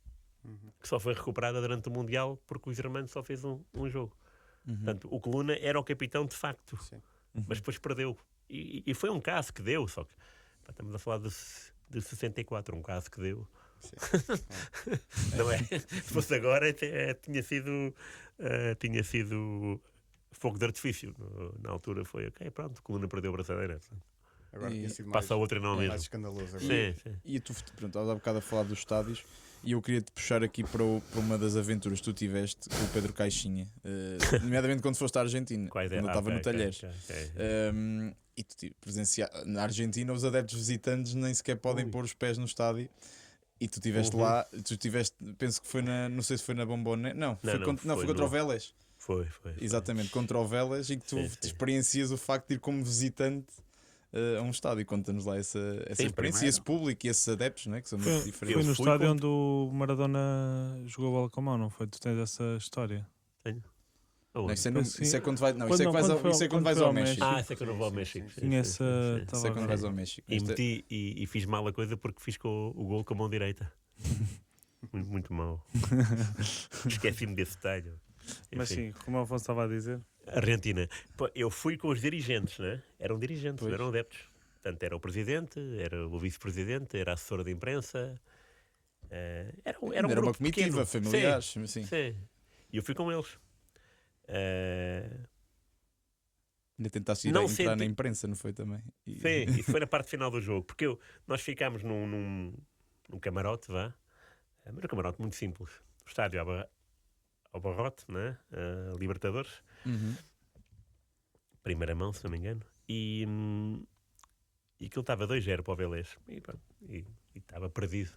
que só foi recuperada durante o Mundial porque o Germano só fez um jogo. Portanto, o Coluna era o capitão de facto, mas depois perdeu. E foi um caso que deu, só que estamos a falar de 64, um caso que deu. Não é? Se fosse agora, tinha sido fogo de artifício. Na altura foi, ok, pronto, Coluna perdeu a braçadeira. Agora tinha sido passa a outra e não mais mesmo. escandaloso. Sim. E tu, pronto, estavas há bocado a falar dos estádios e eu queria te puxar aqui para uma das aventuras que tu tiveste com o Pedro Caixinha, nomeadamente quando foste à Argentina, quando ele estava no Talheres. E tu presenciar na Argentina, os adeptos visitantes nem sequer podem pôr os pés no estádio. E tu estiveste lá, penso que foi não sei se foi na Bombonera, foi contra o Vélez. Foi. Exatamente, contra o Vélez, e que tu experiencias o facto de ir como visitante a um estádio. Conta-nos lá essa experiência, e esse público e esses adeptos, né, que são muito diferentes. Foi no estádio onde o Maradona jogou bola com a mão, não foi? Tu tens essa história? Tenho. Não, isso é quando vais ao México. Isso é quando eu vou ao México. Isso é quando vais ao México. E fiz mal a coisa porque fiz com o gol com a mão direita. Muito mal. Esqueci-me desse detalhe. Mas sim, como o Afonso estava a dizer. Argentina. Eu fui com os dirigentes, né? Eram dirigentes, não eram adeptos. Portanto, era o presidente, era o vice-presidente, era a assessora de imprensa. Era uma comitiva, familiares. Sim. E eu fui com eles. Ainda tentaste entrar na imprensa, não foi também? Sim, isso foi na parte final do jogo, porque nós ficámos num camarote, mas um camarote muito simples. O estádio ao barrote, né? Libertadores, primeira mão, se não me engano, e aquilo estava 2-0 para o Vélez, e estava perdido.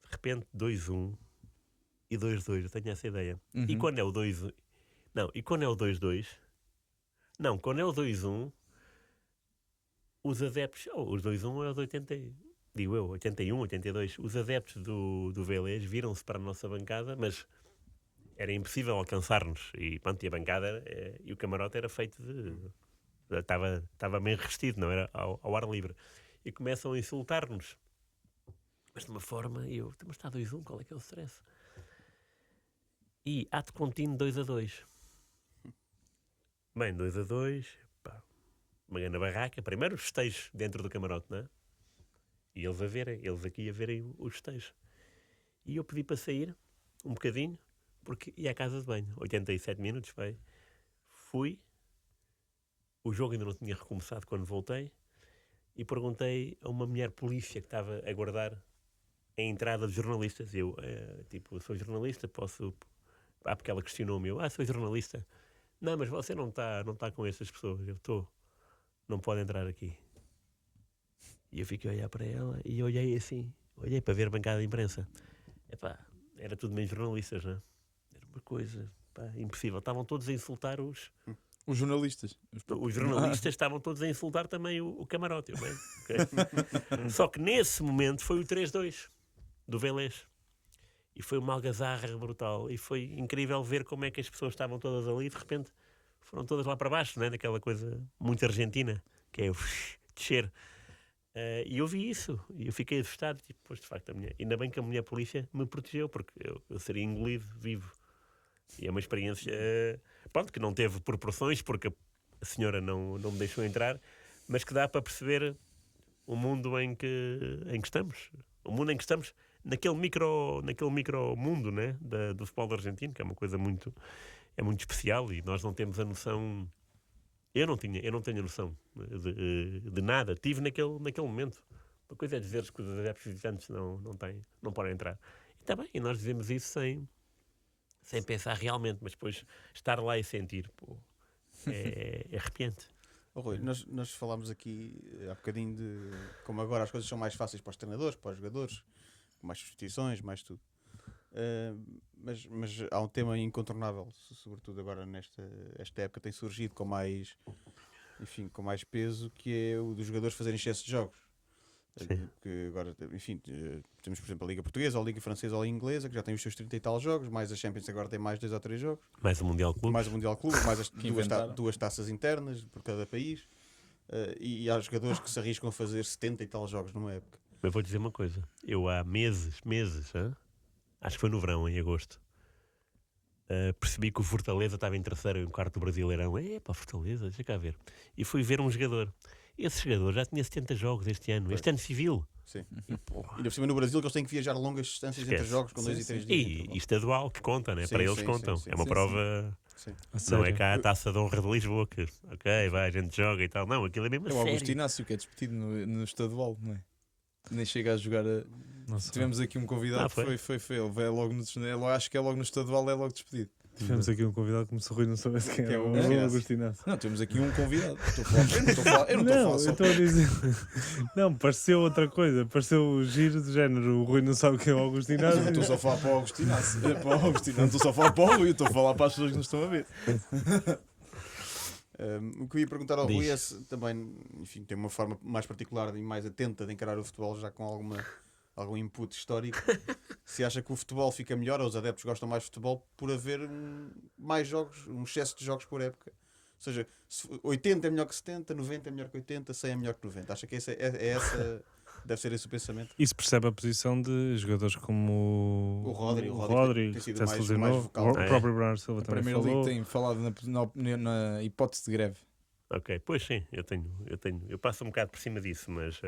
De repente, 2-1 e 2-2, eu tenho essa ideia. E quando é o 2-1... Não, e quando é o 2-2... Não, quando é o 2-1, os adeptos... os 2-1 é os 80... Digo eu, 81, 82. Os adeptos do Vélez viram-se para a nossa bancada, mas era impossível alcançar-nos. E pronto, e a bancada e o camarote era feito de... Estava meio revestido, não era ao ar livre. E começam a insultar-nos. Mas de uma forma... mas está 2-1, qual é que é o stress? E ato contínuo 2-2. Bem, 2-2, uma grande barraca. Primeiro os festejos dentro do camarote, não é? E eles aqui a verem os festejos. E eu pedi para sair um bocadinho, porque ia à casa de banho. 87 minutos, fui. O jogo ainda não tinha recomeçado quando voltei. E perguntei a uma mulher polícia que estava a guardar a entrada de jornalistas. Eu, sou jornalista, posso... porque ela questionou-me. Sou jornalista. Não, mas você não está com essas pessoas. Eu estou. Não pode entrar aqui. E eu fiquei a olhar para ela e olhei assim. Olhei para ver a bancada de imprensa. Era tudo meio jornalistas, não é? Era uma coisa impossível. Estavam todos a insultar os jornalistas. Os jornalistas estavam todos a insultar também o camarote. Okay? Só que nesse momento foi o 3-2 do Vélez. E foi uma algazarra brutal. E foi incrível ver como é que as pessoas estavam todas ali e de repente foram todas lá para baixo, né? Daquela coisa muito argentina, que é o descer. E eu vi isso. E eu fiquei assustado. Pois de facto, ainda bem que a mulher polícia me protegeu, porque eu seria engolido vivo. E é uma experiência que não teve proporções, porque a senhora não me deixou entrar, mas que dá para perceber o mundo em que estamos. O mundo em que estamos naquele micro mundo, né, do futebol argentino, que é uma coisa muito especial, e nós não temos a noção. Eu não tenho a noção de nada. Tive naquele momento. Uma coisa é dizer que os adeptos visitantes não podem entrar. E está bem, e nós dizemos isso sem pensar realmente, mas depois estar lá e sentir, é arrepiante. Rui, nós falámos aqui há bocadinho de como agora as coisas são mais fáceis para os treinadores, para os jogadores, mais substituições, mais tudo. Mas há um tema incontornável, sobretudo agora esta época tem surgido com mais peso, que é o dos jogadores fazerem excesso de jogos. Que agora, temos por exemplo a Liga Portuguesa, ou a Liga Francesa, ou a Liga Inglesa, que já tem os seus 30 e tal jogos, mais a Champions agora tem mais 2 ou 3 jogos. Mais o Mundial Clube. Mais as duas taças internas por cada país. E há jogadores que se arriscam a fazer 70 e tal jogos numa época. Eu vou dizer uma coisa. Eu há meses, acho que foi no verão, em agosto, percebi que o Fortaleza estava em terceiro, em quarto do Brasileirão. Fortaleza, deixa cá ver. E fui ver um jogador. Esse jogador já tinha 70 jogos este ano civil. Sim. E ainda por cima no Brasil, que eles têm que viajar longas distâncias entre jogos com 2 e 3 dias. E estadual, que conta, né? Para eles contam. É uma prova. Sim. Não é cá a Taça de Honra de Lisboa, que a gente joga e tal. Não, aquilo é mesmo a sério. sério. É o Augusto Inácio que é despedido no estadual, não é? Nem chega a jogar. Tivemos aqui um convidado que foi ele. Vai logo acho que é logo no estadual, é logo despedido. Tivemos aqui um convidado que, como se o Rui não soubesse quem Que é é o o Agostinho. Agostinho Inácio. Não, temos aqui um convidado. Eu não estou a falar Não, só. eu estou a dizer. Não, pareceu outra coisa. Pareceu o giro do género. O Rui não sabe quem é o Agostinho Mas eu Inácio. não estou só a falar para o Agostinho. Não estou só a falar para o Rui, estou a falar para as pessoas que nos estão a ver. O que eu ia perguntar ao Diz. Rui é se também, enfim, tem uma forma mais particular e mais atenta de encarar o futebol, já com algum input histórico. Se acha que o futebol fica melhor, ou os adeptos gostam mais de futebol, por haver mais jogos, um excesso de jogos por época. Ou seja, 80 é melhor que 70, 90 é melhor que 80, 100 é melhor que 90. Acha que deve ser esse o pensamento? Isso percebe a posição de jogadores como O Rodri tem sido Tess mais Lesionou, vocal. o próprio Bernardo Silva A também Premier League falou. tem falado na hipótese de greve. Ok, pois sim, eu passo um bocado por cima disso, mas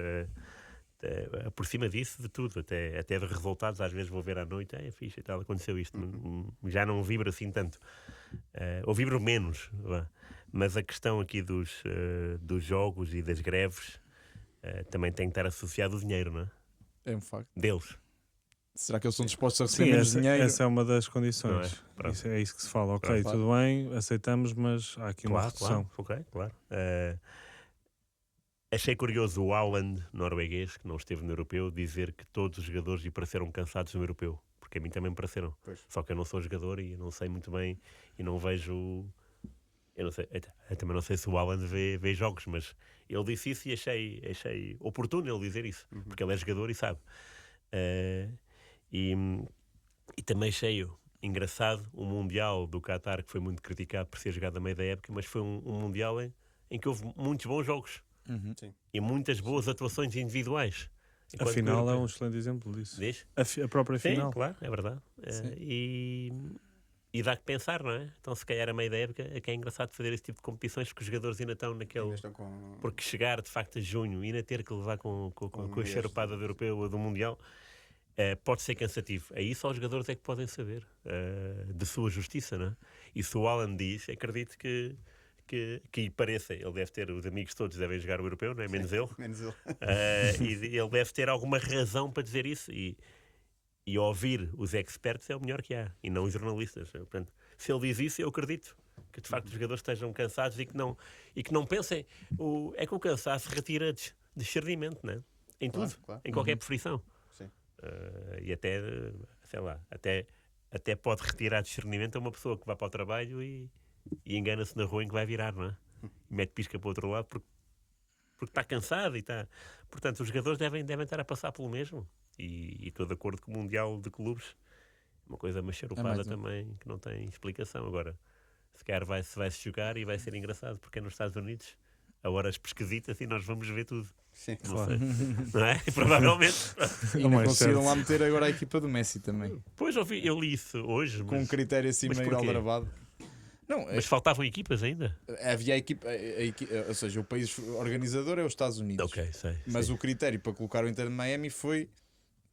por cima disso de tudo, até de resultados, às vezes vou ver à noite, é fixe e tal, aconteceu isto, já não vibro assim tanto, ou vibro menos, vá. Mas a questão aqui dos jogos e das greves também tem que estar associado ao dinheiro, não é? É um facto. Deles. Será que eles são dispostos a receber Sim, menos dinheiro? essa é uma das Não condições. é? Pronto. Isso é isso que se fala. Ok, Claro. tudo bem, aceitamos, mas há aqui uma Claro, redução. claro, ok, claro. Achei curioso o Haaland, norueguês, que não esteve no Europeu, dizer que todos os jogadores lhe pareceram cansados no Europeu. Porque a mim também me pareceram. Pois. Só que eu não sou jogador e não sei muito bem e não vejo... Eu não sei, eu também não sei se o Haaland vê jogos, mas ele disse isso e achei oportuno ele dizer isso. Porque ele é jogador e sabe. E também achei engraçado o Mundial do Qatar, que foi muito criticado por ser jogado a meio da época, mas foi um Mundial em que houve muitos bons jogos. Sim. E muitas boas atuações individuais. A Enquanto final que o é um europeu- excelente exemplo disso. Diz? A própria Sim, final. claro, é verdade. E dá que pensar, não é? Então, se calhar, a meio da época, é que é engraçado fazer esse tipo de competições, porque os jogadores ainda estão naquele. Ainda estão com- Porque chegar, de facto, a junho e ainda ter que levar com a charupada do europeu ou do mundial pode ser cansativo. Aí só os jogadores é que podem saber de sua justiça, não é? E se o Haaland diz, acredito que lhe pareça, ele deve ter, os amigos todos devem jogar o europeu, não é? Menos ele. Menos ele. E ele deve ter alguma razão para dizer isso. E ouvir os experts é o melhor que há, e não os jornalistas. Portanto, se ele diz isso, eu acredito que de facto os jogadores estejam cansados e que não pensem. É que o cansaço retira discernimento, não é? Em Claro, tudo, claro. em qualquer profissão. Sim. E até, sei lá, até pode retirar discernimento a uma pessoa que vai para o trabalho e engana-se na rua em que vai virar, não é? E mete pisca para o outro lado porque está cansado e está... Portanto, os jogadores devem estar a passar pelo mesmo. E estou de acordo com o Mundial de Clubes. Uma coisa macharupada mais um. também, que não tem explicação. Agora, se calhar vai-se jogar e vai ser engraçado, porque é nos Estados Unidos, a horas pesquisitas e nós vamos ver tudo. Sim. Não Claro. sei. Não é? Provavelmente. E É o ainda mais conseguiram certo. lá meter agora a equipa do Messi também. Pois eu li isso hoje, Com um mas, critério assim mas meio porquê? aldrabado. Não, mas faltavam equipas ainda. havia a equipa, ou seja, o país organizador é os Estados Unidos. Ok, sei. Mas sei. o critério para colocar o Inter de Miami foi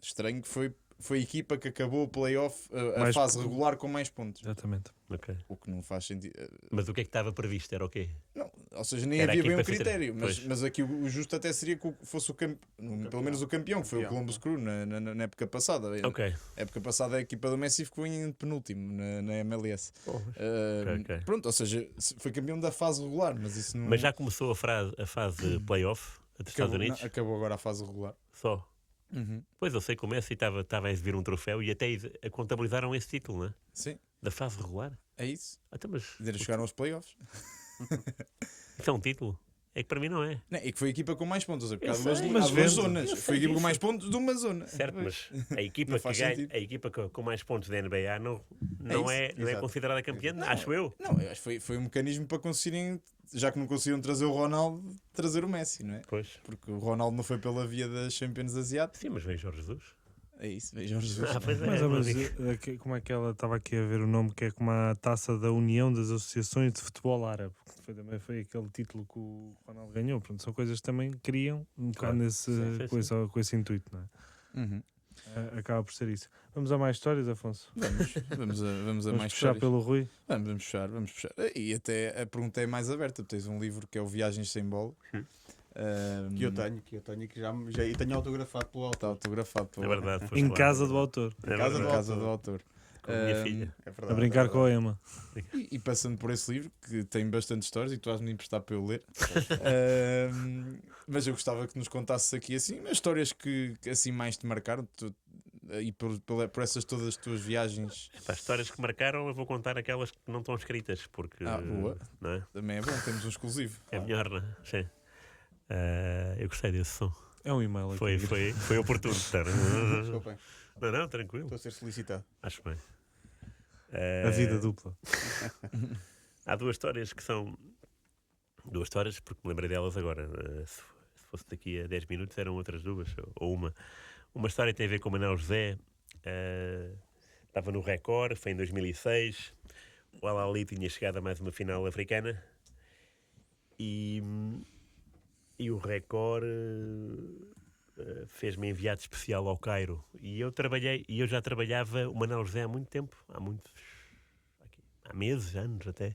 estranho, que foi a equipa que acabou o playoff, a Mais fase pontos. regular com mais pontos. Exatamente. Ok. O que não faz sentido. Mas o que é que estava previsto? Era o quê? Não, ou seja, nem Era a havia bem um equipa critério, pois. mas aqui o justo até seria que fosse pelo menos o campeão, que foi o Columbus Crew na época passada. Ok. Na época passada a equipa do Messi ficou em penúltimo na MLS. ok. Pronto, ou seja, foi campeão da fase regular, mas isso não. Mas já começou a fase playoff dos Estados Unidos? Acabou agora a fase regular. Só. Pois eu sei que o Messi estava a exibir um troféu e até contabilizaram esse título, não é? Sim, Da fase regular. é isso. Então, mas Eles chegaram aos playoffs. isso é um título? É que para mim não é. Não, e que foi a equipa com mais pontos. Porque Eu há duas, sei, há mas duas vende. zonas. Eu Foi sei a equipa com disso. mais pontos de uma zona. Certo, mas a equipa, Não que faz ganha, sentido. a equipa com mais pontos da NBA não isso, é exato. considerada campeã, acho eu. Não, eu acho que foi um mecanismo para conseguirem, já que não conseguiram trazer o Ronaldo, trazer o Messi, não é? Pois. Porque o Ronaldo não foi pela via das Champions Asiáticas. Sim, mas veio Jorge Jesus. É isso, vejam Jesus. Pois é. Mais ou menos, mas- como é que ela estava aqui a ver o nome, que é como a taça da União das Associações de Futebol Árabe. Também foi aquele título que o Ronaldo ganhou. Pronto, são coisas que também criam um bocado nesse, Sim, sim, com esse intuito, não é? Uhum. Acaba por ser isso. Vamos a mais histórias, Afonso? Vamos a Vamos mais puxar histórias. pelo Rui. Vamos fechar. E até a pergunta é mais aberta. Tu tens um livro que é o Viagens Sem Bola. Que eu tenho, que já e tenho autografado pelo Está autor. autografado. É verdade. foste Em lá. casa do autor. É Casa verdade. do autor. com a minha filha. É verdade, A brincar é com a verdade. Emma. E passando por esse livro, que tem bastante histórias e que tu has-me de emprestar para eu ler. Mas eu gostava que nos contasses aqui assim, as histórias que assim mais te marcaram e por essas todas as tuas viagens. Para as histórias que marcaram, eu vou contar aquelas que não estão escritas, porque Boa. não é? Também é bom, temos um exclusivo. É melhor, não é? Sim. Eu gostei desse som. É um e-mail aqui. Foi oportuno. Desculpem, Não, tranquilo. estou a ser solicitado. Acho bem. A vida dupla. Há duas histórias que são. Duas histórias, porque me lembrei delas agora. Se fosse daqui a 10 minutos, eram outras duas, ou uma. Uma história tem a ver com o Manuel José. Estava no Record, foi em 2006. O Al-Ahly tinha chegado a mais uma final africana. E o Record fez-me enviado especial ao Cairo. E eu já trabalhava o Manuel José há muito tempo, há meses, anos até.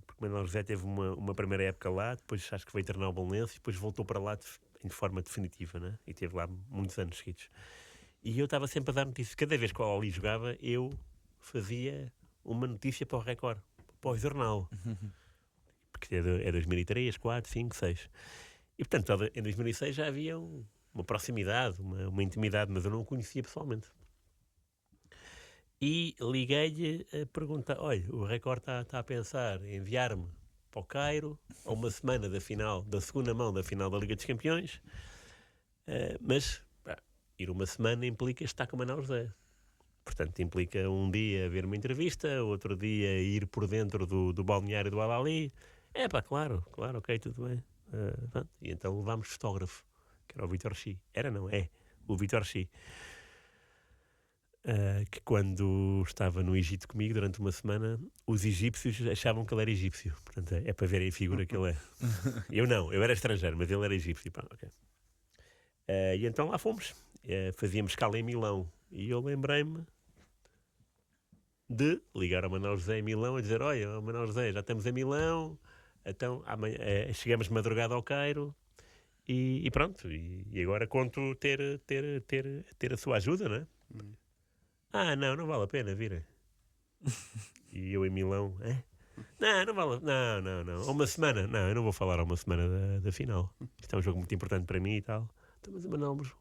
Porque o Manuel José teve uma primeira época lá, depois acho que veio treinar o Belenenses e depois voltou para lá de forma definitiva, né? E esteve lá muitos anos seguidos. E eu estava sempre a dar notícias. Cada vez que o Al-Ahly jogava, eu fazia uma notícia para o Record, para o jornal. Porque é 2003, 4, 5, 6. E portanto, em 2006 já havia uma proximidade, uma intimidade, mas eu não o conhecia pessoalmente. E liguei-lhe a perguntar: olha, o Record está a pensar em enviar-me para o Cairo a uma semana da final, da segunda mão da final da Liga dos Campeões, mas ir uma semana implica estar com o Manuel José. Portanto, implica um dia ver uma entrevista, outro dia ir por dentro do balneário do Al-Ahly. Claro, ok, tudo bem. E então levámos fotógrafo, que era o Vitor Chi. É o Vitor Chi. Que quando estava no Egito comigo durante uma semana, os egípcios achavam que ele era egípcio. Portanto, é para verem a figura que ele é. Eu era estrangeiro, mas ele era egípcio. Okay. E então lá fomos. Fazíamos escala em Milão. E eu lembrei-me de ligar ao Manuel José em Milão a dizer: olha, Manuel José, já estamos em Milão, então amanhã, chegamos de madrugada ao Cairo e pronto. E agora conto ter a sua ajuda, não é? Não vale a pena vir. E eu em Milão, Não vale. Não. Uma semana. Não, eu não vou falar a uma semana da final. Isto é um jogo muito importante para mim e tal. Então,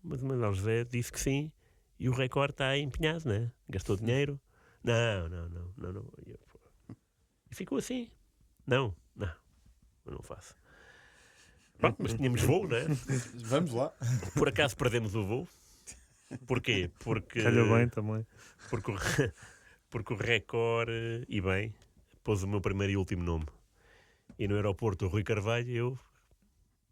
mas o Manuel José disse que sim. E o Record está empenhado, né? Gastou dinheiro. Não. E ficou assim. Não, eu não faço. Pronto, mas tínhamos voo, né? Vamos lá. Por acaso perdemos o voo. Porquê? Porque Calhou bem também. Porque o Record, e bem, pôs o meu primeiro e último nome. E no aeroporto o Rui Carvalho, eu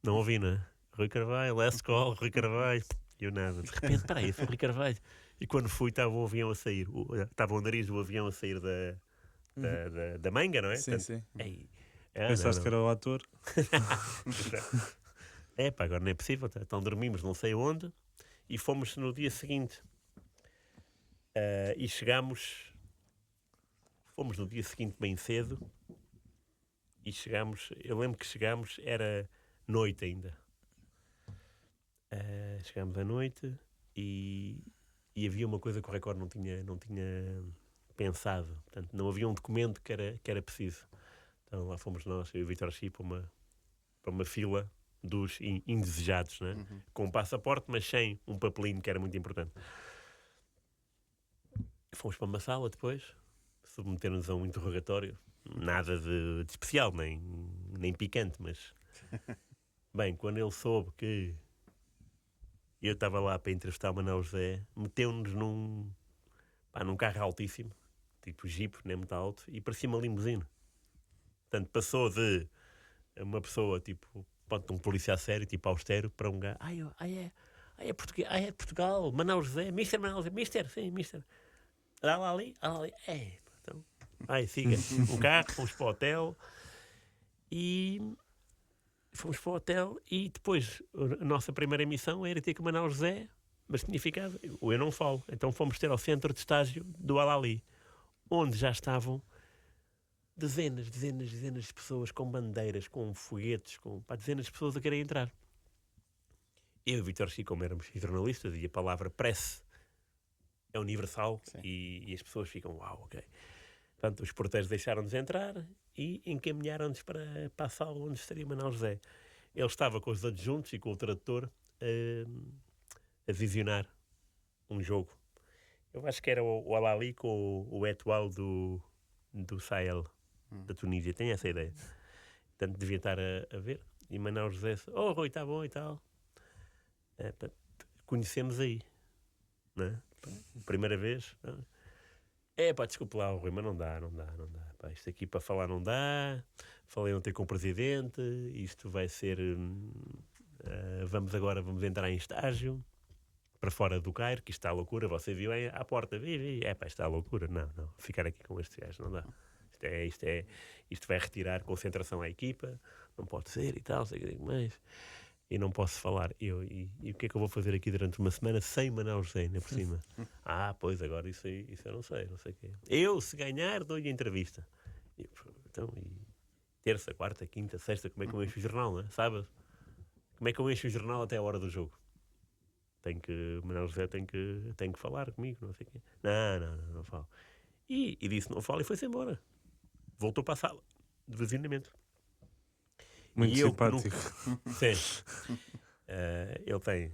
não ouvi, né? Rui Carvalho, let's call, Rui Carvalho. E eu nada. De repente, espera aí, foi o Rui Carvalho. E quando fui, estava o avião a sair. Estava o nariz do avião a sair da manga, não é? Sim, Portanto, sim. Pensaste que era o ator? Agora não é possível. Então dormimos não sei onde e fomos no dia seguinte. E fomos no dia seguinte bem cedo e chegámos, eu lembro que chegámos, era noite ainda. Chegámos à noite e havia uma coisa que o Record não tinha pensado. Portanto, não havia um documento que era preciso. Então lá fomos nós, eu e o Vitor Chi, para uma fila dos indesejados, né? Com um passaporte, mas sem um papelinho que era muito importante. Fomos para uma sala depois, submeter-nos a um interrogatório. Nada de especial, nem picante, mas... Bem, quando ele soube que eu estava lá para entrevistar o Manuel José, meteu-nos num carro altíssimo, tipo Jeep, nem muito alto, e parecia uma limusine. Portanto, passou de uma pessoa, tipo, um polícia a sério, tipo austero, para um gajo. É português, é de Portugal, Manuel José, Mister Manuel José, sim, Mister. Ali. Então, siga. O carro, fomos para o hotel e depois a nossa primeira missão era ter com o Manuel José, mas tinha ficado, eu não falo. Então fomos ter ao centro de estágio do Al-Ahly, onde já estavam dezenas de pessoas com bandeiras, com foguetes, dezenas de pessoas a querer entrar. Eu e o Vitor Chi, como éramos jornalistas, e a palavra press é universal e as pessoas ficam, uau, ok. Portanto, os porteiros deixaram-nos entrar e encaminharam-nos para a sala onde estaria Manuel José. Ele estava com os adjuntos e com o tradutor a visionar um jogo. Eu acho que era o Al-Ahly com o Etoile do Sahel, da Tunísia. Tenho essa ideia. Portanto, devia estar a ver. E Manuel José disse, Rui, está bom e tal. Conhecemos aí. Não é? Primeira vez. Desculpe lá, Rui, mas não dá. Pá, isto aqui para falar não dá. Falei ontem com o presidente. Isto vai ser... vamos entrar em estágio. Para fora do Cairo, que isto está a loucura. Você viu aí à porta. Isto está a loucura. Não. Ficar aqui com estes gajos não dá. Isto vai retirar concentração à equipa. Não pode ser e tal, sei o que digo mais. E não posso falar. E o que é que eu vou fazer aqui durante uma semana sem Manuel José, ainda por cima? Pois, agora isso eu não sei o quê. Eu, se ganhar, dou-lhe a entrevista. E terça, quarta, quinta, sexta, como é que eu encho o jornal, não é? Sábado. Como é que eu encho o jornal até a hora do jogo? Manuel José tem que falar comigo, não sei o quê. Não falo. E disse não falo e foi-se embora. Voltou para a sala de visionamento. Muito simpático. Sim. Ele tem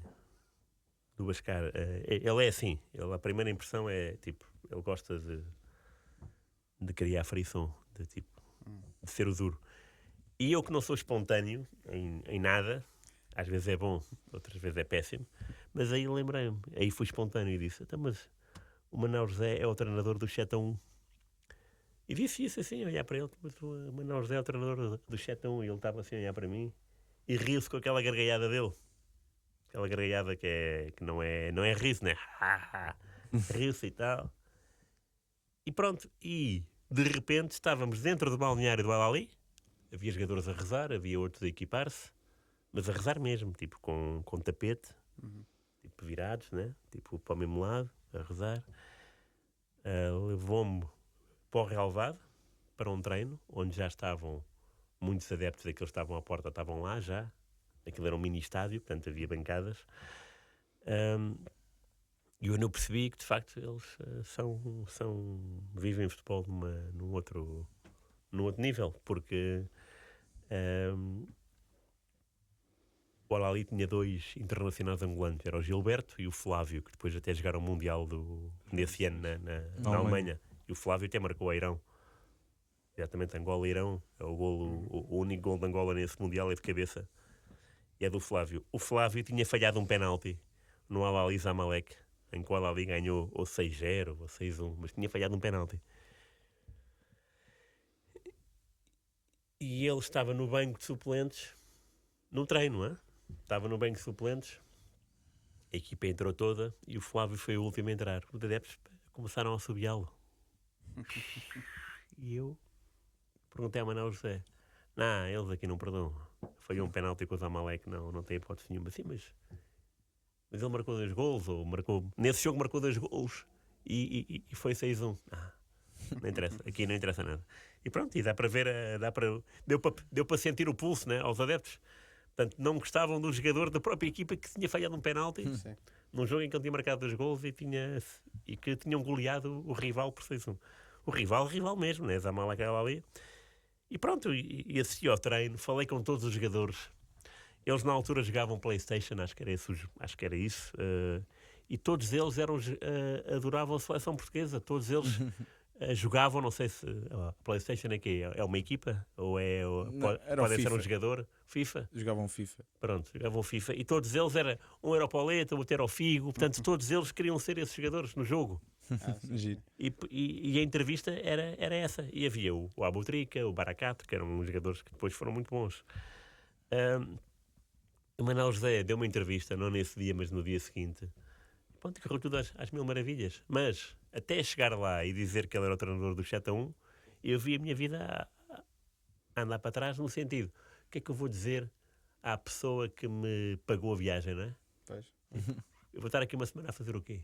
duas caras. Ele é assim. A primeira impressão é tipo, ele gosta de criar frição, de ser o duro. E eu que não sou espontâneo em nada, às vezes é bom, outras vezes é péssimo, mas aí lembrei-me, aí fui espontâneo e disse, mas o Manuel José é o treinador do 7-1. E disse isso assim, olhar para ele, mas o Manuel José é o treinador do 7-1 e ele estava assim a olhar para mim e riu-se com aquela gargalhada dele. Aquela gargalhada que não é riso, né? Riu-se e tal. E pronto, e de repente estávamos dentro do balneário do Al-Ahly, havia jogadores a rezar, havia outros a equipar-se, mas a rezar mesmo, tipo com tapete, tipo virados, né? Tipo para o mesmo lado, a rezar. Levou-me para o relvado, para um treino, onde já estavam muitos adeptos daqueles que estavam à porta, estavam lá já. Aquilo era um mini estádio, portanto havia bancadas. E eu não percebi que de facto eles vivem futebol num outro nível, porque o Al-Ahly tinha 2 internacionais angolanos, era o Gilberto e o Flávio, que depois até jogaram o Mundial nesse ano na Alemanha. E o Flávio até marcou a Irão. Exatamente, Angola-Irão, é o único gol de Angola nesse Mundial é de cabeça. E é do Flávio. O Flávio tinha falhado um penalti no Al-Ahly Zamalek, em que o Al-Ahly ganhou ou 6-0 ou 6-1, mas tinha falhado um penalti. E ele estava no banco de suplentes, no treino, não é? Estava no banco de suplentes, a equipa entrou toda e o Flávio foi o último a entrar. Os adeptos começaram a assobiá-lo. E eu perguntei ao Manuel José, eles aqui não perdoam. Foi um penalti com o Zamalek, não tem hipótese nenhuma. Sim, mas ele marcou 2 golos, nesse jogo marcou 2 golos e foi 6-1. Não interessa, aqui não interessa nada. E pronto, e dá para ver, deu para sentir o pulso, né, aos adeptos. Portanto, não gostavam do jogador da própria equipa que tinha falhado um penalti num jogo em que ele tinha marcado 2 golos e que tinham goleado o rival por 6-1. O rival mesmo, né, Zamalek ali. E pronto, e assisti ao treino, falei com todos os jogadores. Eles na altura jogavam PlayStation, acho que era isso. E todos eles adoravam a seleção portuguesa. Todos eles jogavam, não sei se a PlayStation é que é uma equipa ou pode ser um jogador. FIFA? Jogavam FIFA. Pronto, jogavam FIFA. E todos eles um era o Pauleta, outro era o Figo. Portanto, todos eles queriam ser esses jogadores no jogo. E a entrevista era essa. E havia o Abutrica, o Baracato, que eram jogadores que depois foram muito bons. O Manuel José deu uma entrevista, não nesse dia, mas no dia seguinte. Pronto, correu tudo às mil maravilhas. Mas até chegar lá e dizer que ele era o treinador do 7-1, eu vi a minha vida a andar para trás, no sentido, o que é que eu vou dizer à pessoa que me pagou a viagem, não é? Pois. Eu vou estar aqui uma semana a fazer o quê?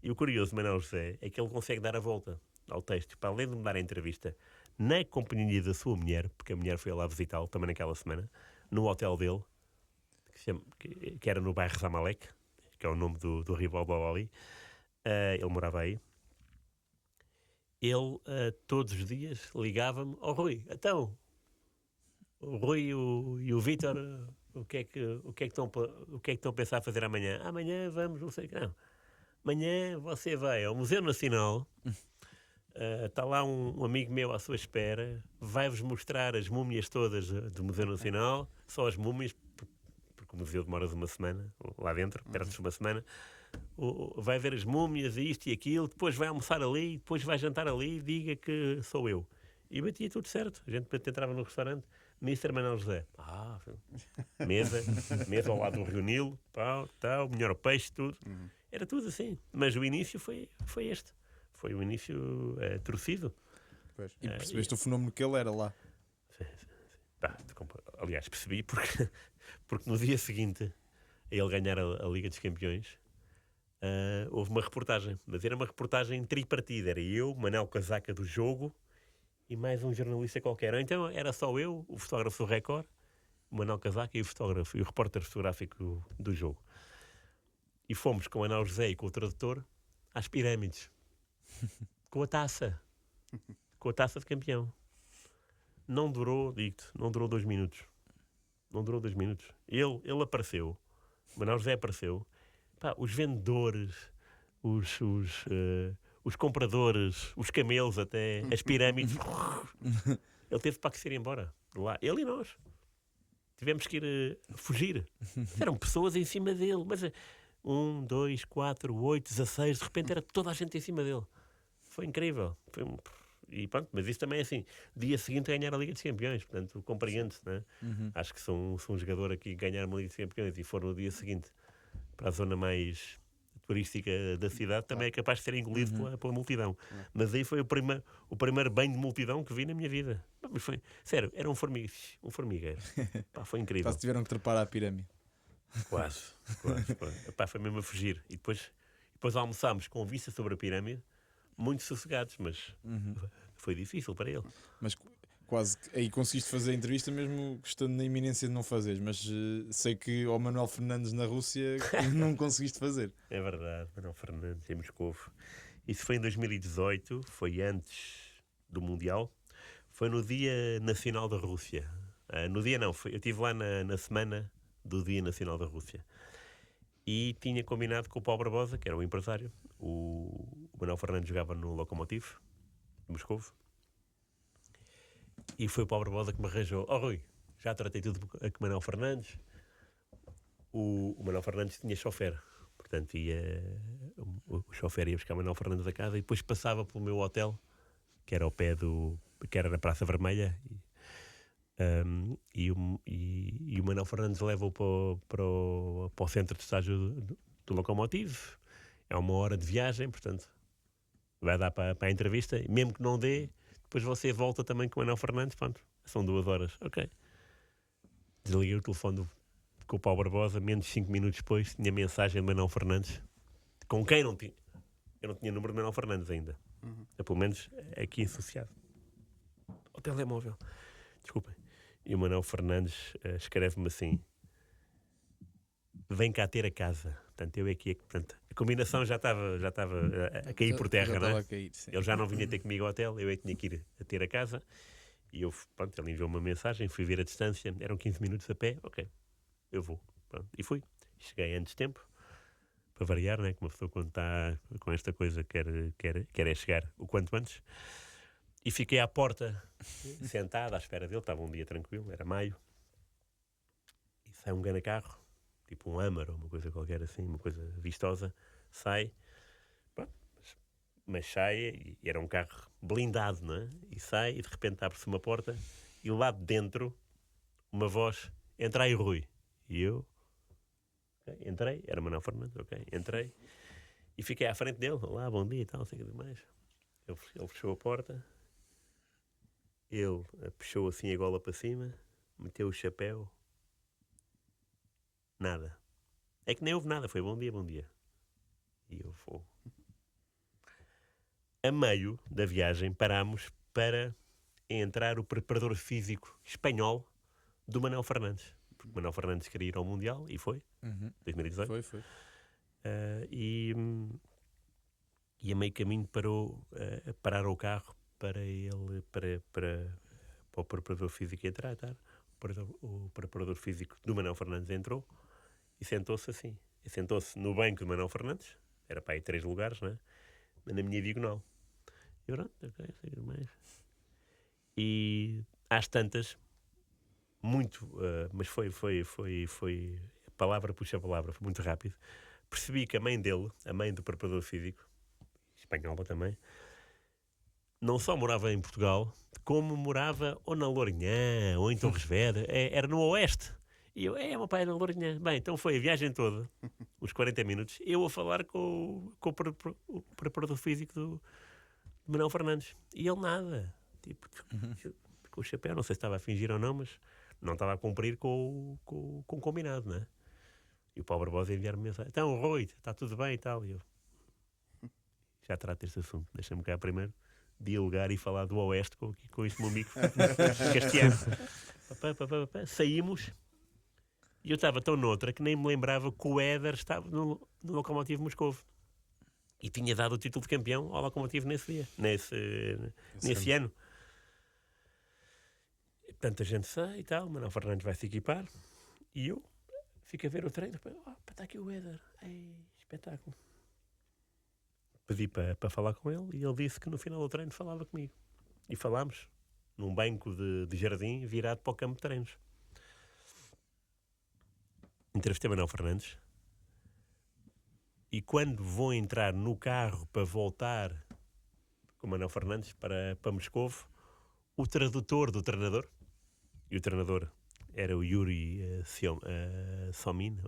E o curioso, Manuel José, é que ele consegue dar a volta ao texto, para além de me dar a entrevista na companhia da sua mulher, porque a mulher foi lá visitá-lo também naquela semana, no hotel dele, que era no bairro Zamalek, que é o nome do rival do Al-Ahly. Ele morava aí. Ele todos os dias ligava-me ao Rui. Então, o Rui e o Vítor, o que é que estão a pensar fazer amanhã? Amanhã vamos, não sei o que. Não. Amanhã você vai ao Museu Nacional, está lá um amigo meu à sua espera, vai-vos mostrar as múmias todas do Museu Nacional, só as múmias, porque o museu demora uma semana, lá dentro, perto de uma semana. Vai ver as múmias, isto e aquilo, depois vai almoçar ali, depois vai jantar ali, diga que sou eu. E batia tudo certo. A gente entrava no restaurante, Mr. Manuel José. Mesa ao lado do Rio Nilo, tal, melhor peixe, tudo. Era tudo assim. Mas o início foi este. Foi o início torcido. Pois. E percebeste o fenómeno que ele era lá. Aliás, percebi porque no dia seguinte a ele ganhar a Liga dos Campeões, houve uma reportagem. Mas era uma reportagem tripartida. Era eu, Manel Casaca do Jogo e mais um jornalista qualquer. Então era só eu, o fotógrafo do Record, o Manel Casaca e o repórter fotográfico do Jogo. E fomos com o Ana José e com o tradutor às pirâmides. Com a taça de campeão. Não durou, digo-te, não durou 2 minutos. Não durou 2 minutos. Ele apareceu, o Manuel José apareceu. Os vendedores, os compradores, os camelos até, as pirâmides. Ele teve para que se ir embora. Lá, ele e nós. Tivemos que ir fugir. Eram pessoas em cima dele. Mas 1, 2, 4, 8, 16, de repente era toda a gente em cima dele. Foi incrível. E pronto, mas isso também é assim. Dia seguinte ganhar a Liga dos Campeões, portanto, compreende-se, né? Acho que se um jogador aqui ganhar uma Liga dos Campeões e for no dia seguinte para a zona mais turística da cidade, também é capaz de ser engolido pela multidão. Mas aí foi o primeiro banho de multidão que vi na minha vida. Mas foi, sério, era um formigueiro. Foi incrível. Quase tiveram que trepar à pirâmide. Quase. Foi mesmo a fugir. E depois almoçámos com vista sobre a pirâmide, muito sossegados, mas foi difícil para ele. Mas quase que aí conseguiste fazer a entrevista mesmo estando na iminência de não fazeres, mas sei que ao Manuel Fernandes na Rússia não conseguiste fazer. É verdade, Manuel Fernandes em Moscou. Isso foi em 2018, foi antes do Mundial, foi no Dia Nacional da Rússia. No dia não, eu estive lá na semana do Dia Nacional da Rússia. E tinha combinado com o Paulo Barbosa, que era o empresário. O Manuel Fernandes jogava no Lokomotiv, de Moscou. E foi o Paulo Barbosa que me arranjou. Rui, já tratei tudo com o Manuel Fernandes. O Manuel Fernandes tinha chofer. Portanto, o chofer ia buscar o Manuel Fernandes a casa e depois passava pelo meu hotel, que era ao pé que era na Praça Vermelha. E o Manuel Fernandes leva-o para o centro de estágio do Lokomotiv. É 1 hora de viagem, portanto vai dar para a entrevista. E mesmo que não dê, depois você volta também com o Manuel Fernandes. Pronto, são 2 horas. Ok. Desliguei o telefone com o Paulo Barbosa. Menos de 5 minutos depois tinha mensagem de Manuel Fernandes, com quem eu não tinha número de Manuel Fernandes ainda. Pelo menos aqui associado ao telemóvel. Desculpem. E o Manuel Fernandes escreve-me assim: vem cá ter a casa. Portanto, eu aqui, portanto, a combinação já estava a cair por terra, não é? Ele já não vinha ter comigo ao hotel, eu tinha que ir a ter a casa. E eu, pronto, ele enviou uma mensagem, fui ver a distância, eram 15 minutos a pé, ok, eu vou. Pronto, e fui. Cheguei antes de tempo, para variar, né? Que uma pessoa quando está com esta coisa quer é chegar o quanto antes. E fiquei à porta, sentado à espera dele. Estava um dia tranquilo, era maio. E sai um grande carro, tipo um Hummer ou uma coisa qualquer assim, uma coisa vistosa. Sai, pronto, mas sai, e era um carro blindado, não é? E sai, e de repente abre-se uma porta, e lá de dentro, uma voz: entra aí, Rui. E eu, okay, entrei, era Manuel Fernandes, ok, entrei, e fiquei à frente dele. Olá, bom dia e tal, não sei o que mais. Ele fechou a porta. Ele puxou assim a gola para cima, meteu o chapéu. Nada. É que nem houve nada, foi bom dia, bom dia. E eu vou. A meio da viagem parámos para entrar o preparador físico espanhol do Manuel Fernandes. Porque o Manuel Fernandes queria ir ao Mundial, e foi, 2018. Foi. E a meio caminho pararam o carro para o preparador físico entrar. Tá? O preparador físico do Manuel Fernandes entrou e sentou-se assim. E sentou-se no banco do Manuel Fernandes, era para aí 3 lugares, né? Na minha diagonal. E pronto, ok, sei mais. E às tantas, mas foi palavra puxa palavra, foi muito rápido. Percebi que a mãe dele, a mãe do preparador físico, espanhola também, não só morava em Portugal, como morava ou na Lourinhã, ou em Torres Vedras, era no Oeste. E eu, meu pai é na Lourinhã. Bem, então foi a viagem toda, uns 40 minutos, eu a falar com o preparador físico do Manuel Fernandes. E ele nada. Tipo, com o chapéu, não sei se estava a fingir ou não, mas não estava a cumprir com o combinado, não é? E o Paulo Barbosa enviar-me mensagem. Então, Rui, está tudo bem e tal. E eu, já trato este assunto, deixa-me cá primeiro dialogar e falar do Oeste com este meu amigo Castiano. Saímos e eu estava tão noutra que nem me lembrava que o Éder estava no Lokomotiv Moscovo e tinha dado o título de campeão ao Lokomotiv nesse dia, nesse ano. E, portanto, a gente sai e tal, Manuel Fernandes vai se equipar e eu fico a ver o treino. Está aqui o Éder, espetáculo. Pedi para falar com ele e ele disse que no final do treino falava comigo. E falámos num banco de jardim virado para o campo de treinos. Entrevistei Manuel Fernandes e quando vou entrar no carro para voltar com o Manuel Fernandes para Moscovo, o tradutor do treinador, e o treinador era o Yuri Siomin,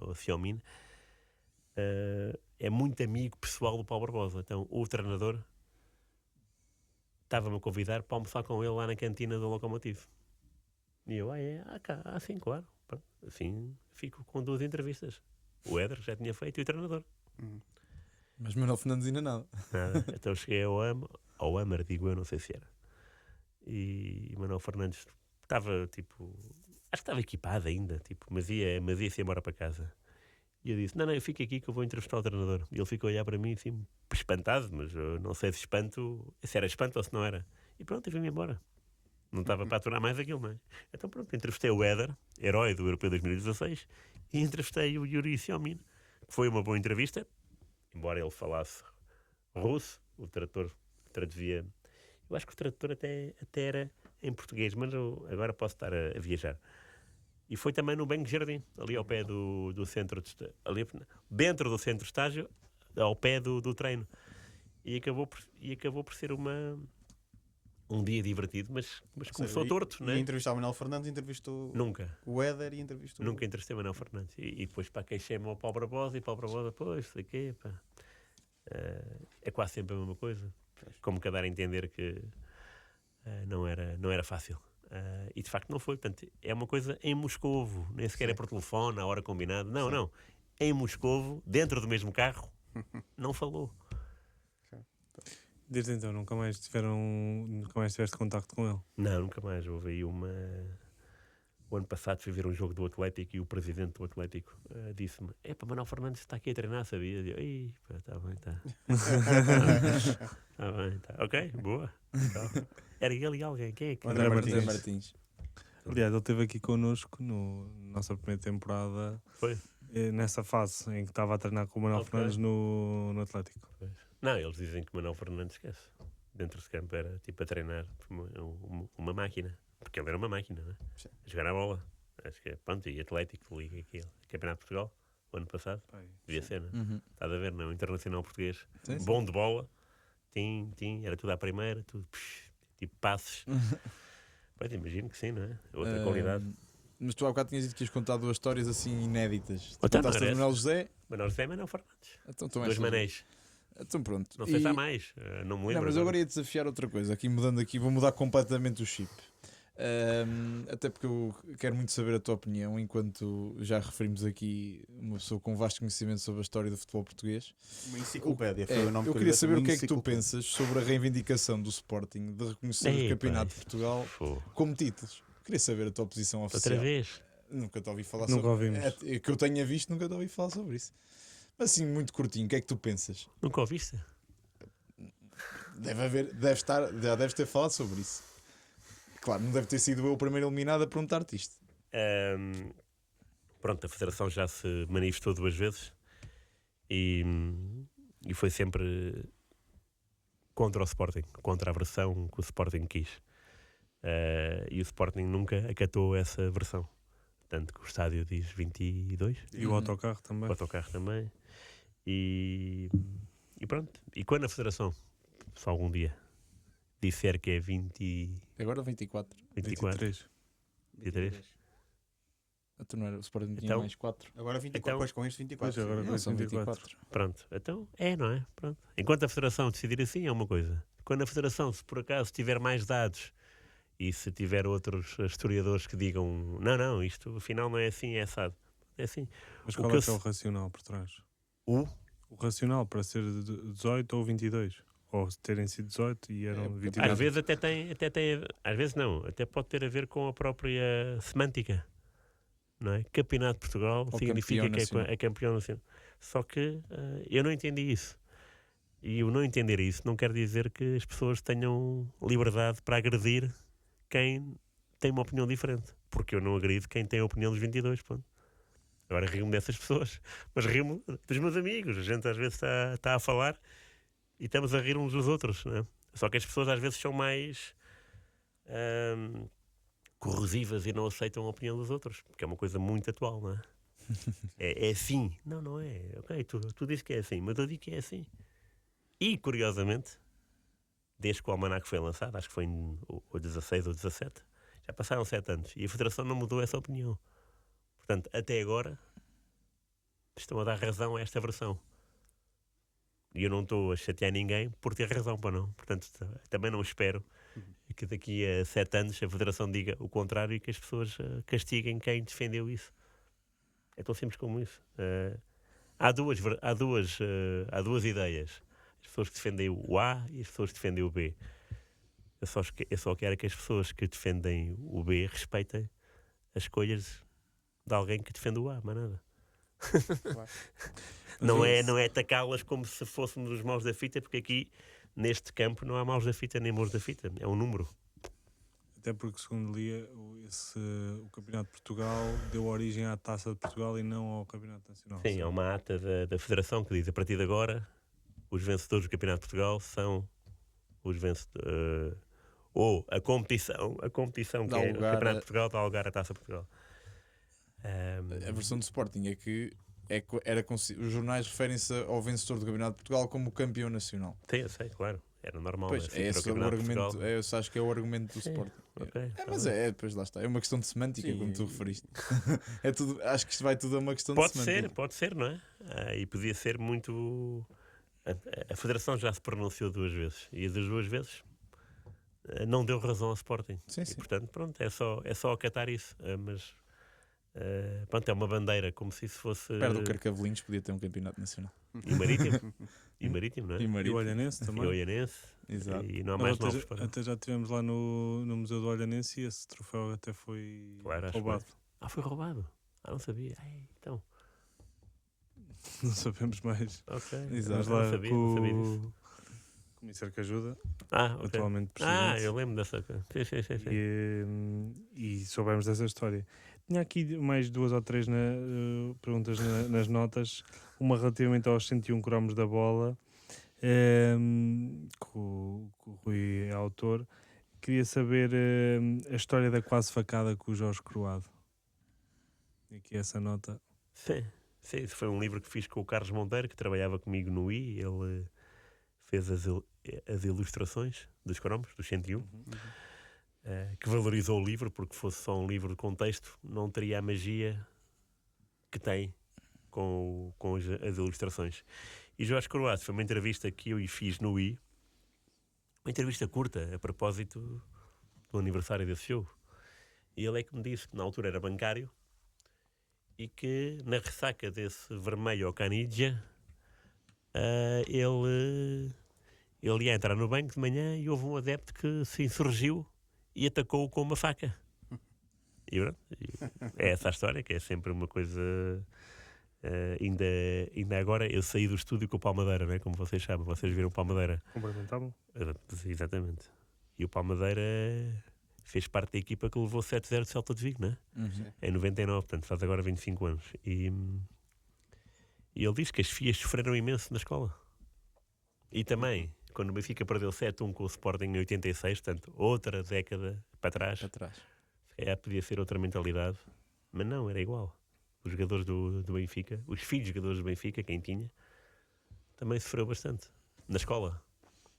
é muito amigo pessoal do Paulo Barbosa. Então o treinador estava-me a convidar para almoçar com ele lá na cantina do Lokomotiv. E eu, sim, claro. Pronto. Assim fico com 2 entrevistas. O Éder já tinha feito e o treinador. Mas Manuel Fernandes ainda nada. Então cheguei ao Amar, digo eu, não sei se era. E Manuel Fernandes estava tipo, acho que estava equipado ainda, tipo, mas ia-se embora para casa. E eu disse, não, eu fico aqui que eu vou entrevistar o treinador. E ele ficou a olhar para mim assim, espantado, mas eu não sei se era espanto ou se não era. E pronto, eu vim-me embora. Não estava para aturar mais aquilo, não é? Então pronto, entrevistei o Éder, herói do Europeu 2016, e entrevistei o Yuri Siomin, que foi uma boa entrevista, embora ele falasse russo, o tradutor traduzia. Eu acho que o tradutor até era em português, mas eu agora posso estar a viajar. E foi também no Banco de Jardim, ali ao pé do centro de estágio, ali dentro do centro de estágio, ao pé do treino. E acabou por ser um dia divertido, mas começou torto, não é? E entrevistar o Manuel Fernandes, entrevistou Nunca. o Éder e entrevistou... Nunca entrevistei o Manuel Fernandes. E depois queixei-me ao Paulo Barbosa, e Paulo Barbosa, pois, sei quê, pá. É quase sempre a mesma coisa. Como que a dar a entender que não era fácil. E de facto não foi. Portanto, é uma coisa em Moscovo, nem sequer é por telefone, à hora combinada. Não. Em Moscovo, dentro do mesmo carro, não falou. Desde então, nunca mais tiveste contacto com ele? Não, nunca mais. Houve aí o ano passado fui ver um jogo do Atlético e o presidente do Atlético disse-me: Manuel Fernandes está aqui a treinar, sabia? E eu, está bem, está. Está bem, está. Ok, boa. Então, era ele e alguém. Quem é que André Martins. Aliás, ele esteve aqui connosco na nossa primeira temporada. Foi? Nessa fase em que estava a treinar com o Manuel Fernandes no Atlético. Pois. Não, eles dizem que o Manuel Fernandes esquece. Dentro de campo era tipo a treinar uma máquina. Porque ele era uma máquina, não é? A jogar a bola. Acho que é. Pronto, e Atlético, Liga aqui. Campeonato de Portugal, o ano passado. Devia ser, não é? Uhum. Estás a ver, não? Internacional português. Sim. Bom de bola. Era tudo à primeira, tudo tipo passes. Pois imagino que sim, não é? Outra qualidade. Mas tu há bocado tinhas dito que ias contar 2 histórias assim inéditas. Então, Contaste a do Manuel José. Manuel José e Manuel Fernandes. Então, 2 manéis. Então pronto. Não sei se há mais. Não me lembro. Não, mas eu agora ia desafiar outra coisa. Vou mudar completamente o chip. Até porque eu quero muito saber a tua opinião, enquanto já referimos aqui uma pessoa com vasto conhecimento sobre a história do futebol português. Uma enciclopédia. Foi o nome eu que queria lhe saber dei, o que é que tu enciclopédia. pensas sobre a reivindicação do Sporting de reconhecer o Campeonato de Portugal como títulos. Queria saber a tua posição oficial. Outra vez. Nunca te ouvi falar Nunca sobre ouvimos. que eu tenha visto, nunca te ouvi falar sobre isso. Mas assim, muito curtinho, o que é que tu pensas? Nunca ouviste? Já deves ter falado sobre isso. Claro, não deve ter sido eu o primeiro eliminado a perguntar-te isto. Pronto, a Federação já se manifestou 2 vezes e foi sempre contra o Sporting, contra a versão que o Sporting quis. E o Sporting nunca acatou essa versão. Tanto que o estádio diz 22. E o autocarro também. O autocarro também. E pronto. E quando a Federação, se algum dia, disser que é 20... Agora 24. 23. 23. A não era, o Sporting tinha Então, mais 4. Agora 24, Então- pois com este 24. Pois, agora sim. com São 24. Pronto. Então, não é? Pronto. Enquanto a Federação decidir assim, é uma coisa. Quando a Federação, se por acaso tiver mais dados e se tiver outros historiadores que digam não, isto afinal não é assim, é assado. É assim. Mas O qual que é eu que é o se- racional por trás? O O racional para ser 18 ou 22? Ou terem sido 18 e eram 22? Às vezes até tem, às vezes não, até pode ter a ver com a própria semântica, não é? Campeonato de Portugal Ou significa campeão que nacional. é campeão nacional. Só que eu não entendi isso. E o não entender isso não quer dizer que as pessoas tenham liberdade para agredir quem tem uma opinião diferente. Porque eu não agrido quem tem a opinião dos 22, pronto. Agora rio-me dessas pessoas, mas rio-me dos meus amigos. A gente às vezes está a falar e estamos a rir uns dos outros, não é? Só que as pessoas às vezes são mais corrosivas e não aceitam a opinião dos outros, porque é uma coisa muito atual, não é? É assim. Não é. Ok, tu dizes que é assim, mas eu digo que é assim. E, curiosamente, desde que o Almanac foi lançado, acho que foi em o 16 ou 17, já passaram 7 anos e a Federação não mudou essa opinião. Portanto, até agora, estão a dar razão a esta versão. E eu não estou a chatear ninguém por ter razão, para não. Portanto, também não espero que daqui a 7 anos a Federação diga o contrário e que as pessoas castiguem quem defendeu isso. É tão simples como isso. Há duas ideias. As pessoas que defendem o A e as pessoas que defendem o B. Eu só quero que as pessoas que defendem o B respeitem as escolhas de alguém que defende o A, mais nada. Não é atacá-las como se fôssemos os maus da fita, porque aqui, neste campo, não há maus da fita nem maus da fita. É um número. Até porque, segundo lia, o Campeonato de Portugal deu origem à Taça de Portugal e não ao Campeonato Nacional. Sim, há uma ata da Federação que diz, a partir de agora, os vencedores do Campeonato de Portugal são os vencedores... ou a competição que Dá é o lugar Campeonato a- de Portugal dá lugar à Taça de Portugal. A versão do Sporting é que os jornais referem-se ao vencedor do Campeonato de Portugal como campeão nacional. Sim, eu sei, claro. Era normal. Pois, assim, é para esse o Campeonato de argumento. Portugal. Eu acho que é o argumento do Sim, Sporting. ok, tá Mas bem. depois lá está. É uma questão de semântica, Sim, como tu referiste. É tudo, acho que isto vai tudo a uma questão Pode de semântica. ser, não é? E podia ser muito... A Federação já se pronunciou 2 vezes. E das 2 vezes não deu razão ao Sporting. Sim, E, sim. portanto, pronto, é só acatar isso. Mas, pronto, é uma bandeira, como se isso fosse... Perto do Carcavelinhos podia ter um campeonato nacional. E Marítimo. E Marítimo, não é? E E o Marítimo. Olhanense E também. o Olhanense. Exato. E não há Nós mais até, novos. para... até já estivemos lá no Museu do Olhanense e esse troféu até foi Claro, acho roubado. foi roubado. Não sabia. Então, Não sabemos mais. ok. Exato. Vamos Não lá sabia, com não sabia o disso. comissário que ajuda, Ok. atualmente presidente. Eu lembro dessa coisa. Sim. E soubemos dessa história. Tinha aqui mais 2 ou 3 perguntas nas notas. Uma relativamente aos 101 cromos da bola, que o Rui é autor. Queria saber a história da quase facada com o Jorge Croado. E aqui essa nota. Sim, isso foi um livro que fiz com o Carlos Monteiro, que trabalhava comigo no I. Ele fez as ilustrações dos cromos, dos 101, que valorizou o livro, porque fosse só um livro de contexto, não teria a magia que tem com as ilustrações. E Jorge Croado foi uma entrevista que eu lhe fiz no I, uma entrevista curta, a propósito do aniversário desse show. E ele é que me disse que na altura era bancário e que na ressaca desse vermelho ao Canidja ele ia entrar no banco de manhã e houve um adepto que se insurgiu e atacou-o com uma faca. E pronto, é essa a história, que é sempre uma coisa Ainda agora eu saí do estúdio com o Palmadeira, né? Como vocês sabem, vocês viram o Palmadeira. Cumprimentavam? Exatamente. E o Palmadeira fez parte da equipa que levou 7-0 de Celta de Vigo, né? Em 99, portanto faz agora 25 anos. E ele diz que as filhas sofreram imenso na escola. E também, quando o Benfica perdeu 7-1 com o Sporting em 86, portanto, outra década para trás, podia ser outra mentalidade, mas não, era igual. Os jogadores do Benfica, os filhos jogadores do Benfica, quem tinha, também sofreu bastante na escola.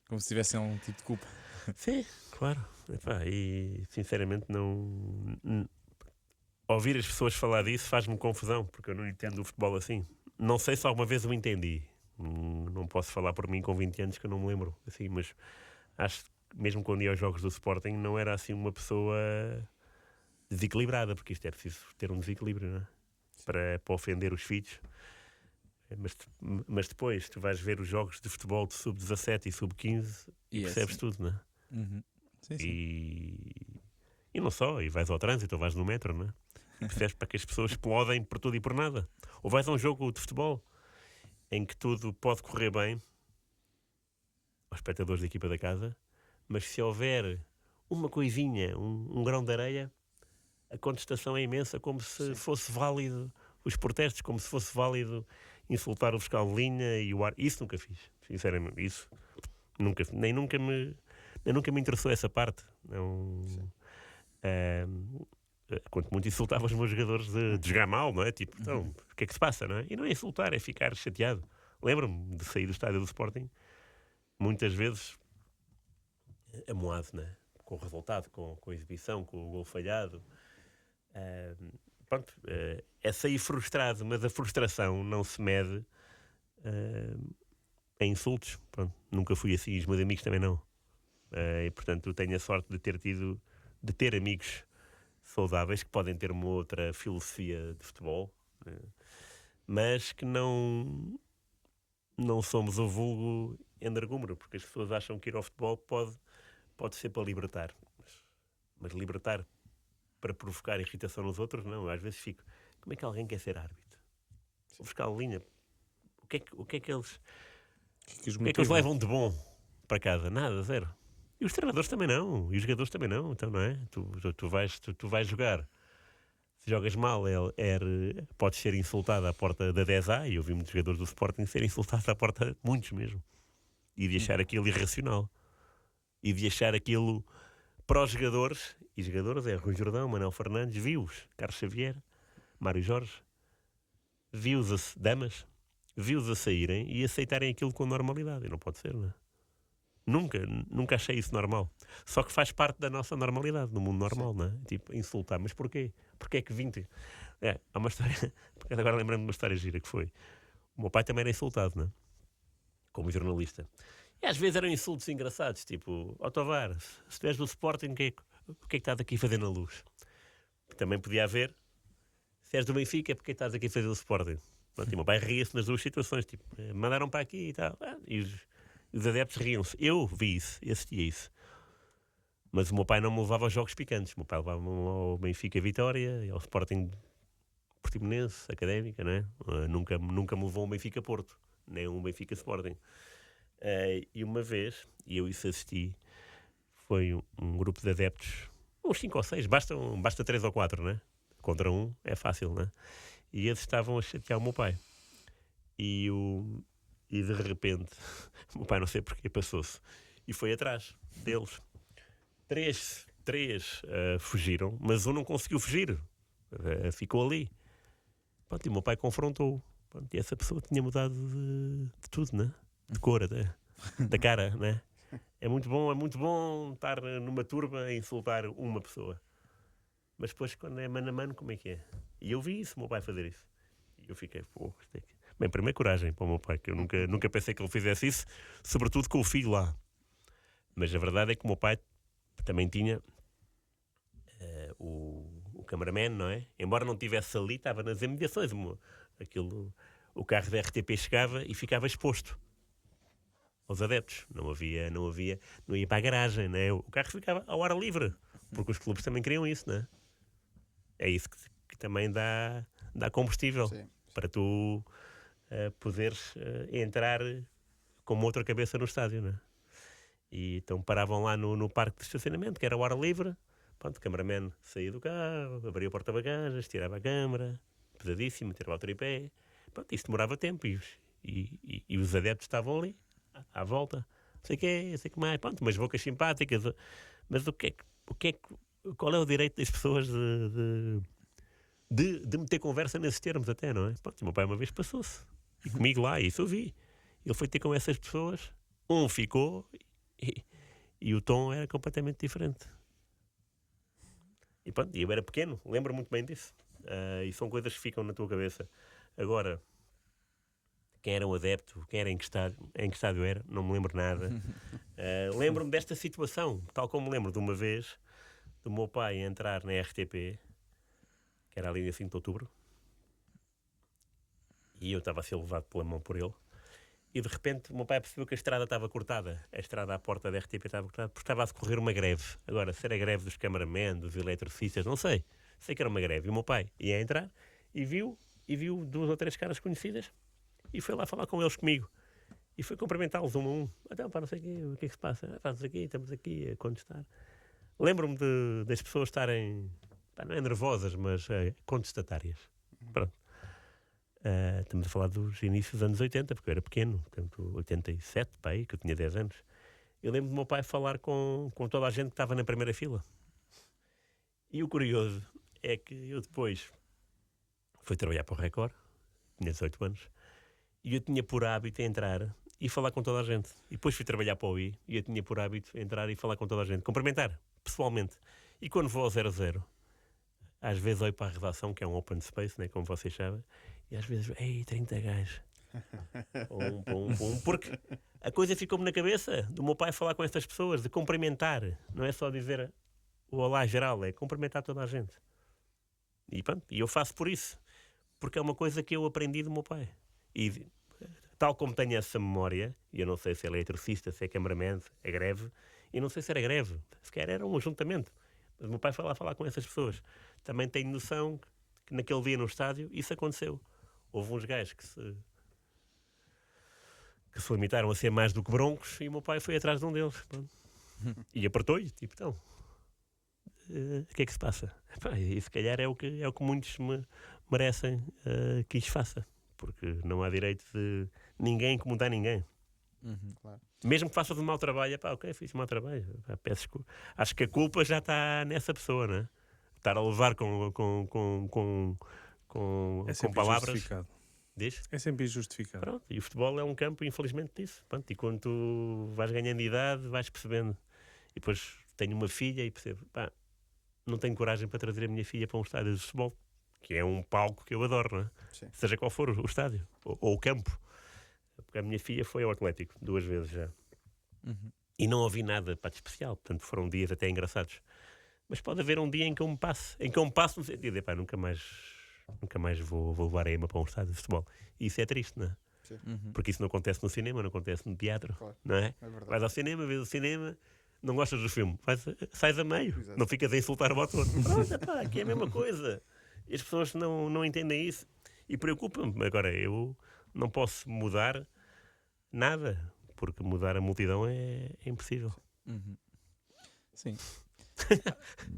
Como se tivessem um tipo de culpa. Sim, claro. Epá, e sinceramente não. Ouvir as pessoas falar disso faz-me confusão, porque eu não entendo o futebol assim. Não sei se alguma vez o entendi. Não posso falar por mim com 20 anos que eu não me lembro. Assim, mas acho que mesmo quando ia aos jogos do Sporting não era assim uma pessoa desequilibrada, porque isto é preciso ter um desequilíbrio, não é? Para ofender os filhos. Mas depois tu vais ver os jogos de futebol de sub-17 e sub-15 e percebes tudo, não é? Sim. E não só, e vais ao trânsito ou vais no metro, não é? E percebes para que as pessoas explodem por tudo e por nada. Ou vais a um jogo de futebol em que tudo pode correr bem aos espectadores da equipa da casa, mas se houver uma coisinha, um grão de areia, a contestação é imensa, como se fosse válido os protestos, como se fosse válido insultar o fiscal de linha e o ar. Isso nunca fiz, sinceramente. Isso nem nunca me interessou essa parte. Quanto muito insultava os meus jogadores de jogar mal, não é? Tipo, então, o que é que se passa, não é? E não é insultar, é ficar chateado. Lembro-me de sair do estádio do Sporting, muitas vezes amoado, não é? Com o resultado, com a exibição, com o gol falhado. É sair frustrado, mas a frustração não se mede em insultos. Pronto, nunca fui assim, os meus amigos também não. E portanto tenho a sorte de ter amigos saudáveis que podem ter uma outra filosofia de futebol, mas que não somos o vulgo energúmero, porque as pessoas acham que ir ao futebol pode ser para libertar, mas libertar para provocar irritação nos outros, não. Eu às vezes fico, como é que alguém quer ser árbitro? O fiscal de linha, o que é que eles levam de bom para casa? Nada, zero. E os treinadores também não, e os jogadores também não, então não é? Tu vais jogar, se jogas mal, podes ser insultado à porta da 10A, e eu vi muitos jogadores do Sporting serem insultados à porta, muitos mesmo, e de achar aquilo irracional, e de achar aquilo para os jogadores, e jogadores é Rui Jordão, Manuel Fernandes, viu-os, Carlos Xavier, Mário Jorge, viu-os damas, viu-os a saírem e aceitarem aquilo com normalidade, e não pode ser, não é? Nunca achei isso normal. Só que faz parte da nossa normalidade, no mundo normal, não é? Tipo, insultar. Mas porquê? Porquê é que 20... há uma história... Porque agora lembrando de uma história gira que foi. O meu pai também era insultado, não é? Como jornalista. E às vezes eram insultos engraçados, tipo, Tovar, se tu és do Sporting, o que é que estás aqui a fazer na luz? Também podia haver, se és do Benfica, porque estás aqui a fazer o Sporting? Pronto, e o meu pai ria-se nas duas situações, tipo, mandaram para aqui e tal. E os adeptos riam-se. Eu vi isso, assistia isso. Mas o meu pai não me levava aos jogos picantes. O meu pai levava-me ao Benfica Vitória, ao Sporting Portimonense, Académica, não é? Nunca me levou ao Benfica Porto, nem um Benfica Sporting. E uma vez, e eu isso assisti, foi um grupo de adeptos, uns 5 ou 6, basta 3 ou 4, não é? Contra um é fácil, não é? E eles estavam a chatear o meu pai. E de repente, o meu pai não sei porque passou-se e foi atrás deles. Três fugiram, mas um não conseguiu fugir, ficou ali. Pronto, e o meu pai confrontou. Pronto, e essa pessoa tinha mudado de tudo, né? De cor até, da cara, né? É muito bom estar numa turba a insultar uma pessoa. Mas depois, quando é mano a mano, como é que é? E eu vi isso, o meu pai fazer isso. E eu fiquei, bem, primeiro coragem para o meu pai, que eu nunca pensei que ele fizesse isso, sobretudo com o filho lá. Mas a verdade é que o meu pai também tinha o cameraman, não é? Embora não estivesse ali, estava nas imediações. O carro da RTP chegava e ficava exposto aos adeptos. Não ia para a garagem, não é? O carro ficava ao ar livre, porque os clubes também queriam isso, não é? É isso que também dá combustível. Sim. para tu poderes entrar com uma outra cabeça no estádio, não é? E então paravam lá no parque de estacionamento, que era ao ar livre. Pronto, o cameraman saía do carro, abria o porta-bagagens, tirava a câmara, pesadíssimo, tirava o tripé. Pronto, isso demorava tempo e os adeptos estavam ali, à volta. Não sei o quê, não sei o que mais. Pronto, umas bocas simpáticas. Mas qual é o direito das pessoas de meter conversa nesses termos até, não é? Pronto, o meu pai uma vez passou-se. E comigo lá, isso eu vi. Ele foi ter com essas pessoas, um ficou e o tom era completamente diferente. E pronto, eu era pequeno, lembro muito bem disso. E são coisas que ficam na tua cabeça. Agora, quem era um adepto, quem era em que estádio era, não me lembro nada. Lembro-me desta situação, tal como me lembro de uma vez do meu pai entrar na RTP, que era ali em 5 de outubro, e eu estava a ser levado pela mão por ele, e de repente o meu pai percebeu que a estrada estava cortada, a estrada à porta da RTP estava cortada, porque estava a decorrer uma greve. Agora, se era a greve dos cameramen, dos eletricistas, não sei. Sei que era uma greve. E o meu pai ia entrar e viu 2 ou 3 caras conhecidas e foi lá falar com eles comigo. E foi cumprimentá-los um a um. Então, pá, não sei o que é que se passa? Estamos aqui a contestar. Lembro-me das pessoas estarem, pá, não é nervosas, mas contestatárias. Pronto. Estamos a falar dos inícios dos anos 80, porque eu era pequeno, portanto, 87, pá, aí, que eu tinha 10 anos. Eu lembro do meu pai falar com toda a gente que estava na primeira fila. E o curioso é que eu depois fui trabalhar para o Record, tinha 18 anos, e eu tinha por hábito entrar e falar com toda a gente. E depois fui trabalhar para o I e eu tinha por hábito entrar e falar com toda a gente, cumprimentar, pessoalmente. E quando vou ao 00, às vezes olho para a redação, que é um open space, né, como vocês sabem, e às vezes, 30 gajos. Porque a coisa ficou-me na cabeça do meu pai falar com estas pessoas, de cumprimentar. Não é só dizer o olá geral, é cumprimentar toda a gente. E pronto, e eu faço por isso. Porque é uma coisa que eu aprendi do meu pai. E tal como tenho essa memória, e eu não sei se é eletricista, se é cameraman, é greve, e não sei se era greve, se calhar era um ajuntamento. Mas o meu pai foi lá falar com essas pessoas. Também tenho noção que naquele dia no estádio isso aconteceu. Houve uns gajos que se limitaram a ser mais do que broncos e o meu pai foi atrás de um deles. Pronto. E apertou-lhe, tipo, então, o que é que se passa? E se calhar é o que muitos merecem que isso faça. Porque não há direito de ninguém incomodar ninguém. Claro. Mesmo que faças um mau trabalho, fiz um mau trabalho, peço desculpa. Acho que a culpa já está nessa pessoa, não é? Estar a levar com palavras. Diz? É sempre injustificado. Pronto, e o futebol é um campo, infelizmente, disso. Pronto, e quando tu vais ganhando idade, vais percebendo. E depois tenho uma filha e percebo, não tenho coragem para trazer a minha filha para um estádio de futebol, que é um palco que eu adoro, não é? Sim. Seja qual for o estádio, ou o campo. Porque a minha filha foi ao Atlético 2 vezes já. E não ouvi nada de especial, portanto foram dias até engraçados. Mas pode haver um dia em que eu me passe no sentido de, nunca mais vou levar a Emma para um estádio de futebol. E isso é triste, não é? Porque isso não acontece no cinema, não acontece no teatro, Claro. não é? É verdade. Vais ao cinema, vês o cinema, não gostas do filme, sais a meio, Exato. não ficas a insultar o autor. Pronto, aqui é a mesma coisa. E as pessoas não entendem isso e preocupa-me. Agora, eu não posso mudar nada, porque mudar a multidão é impossível. Sim.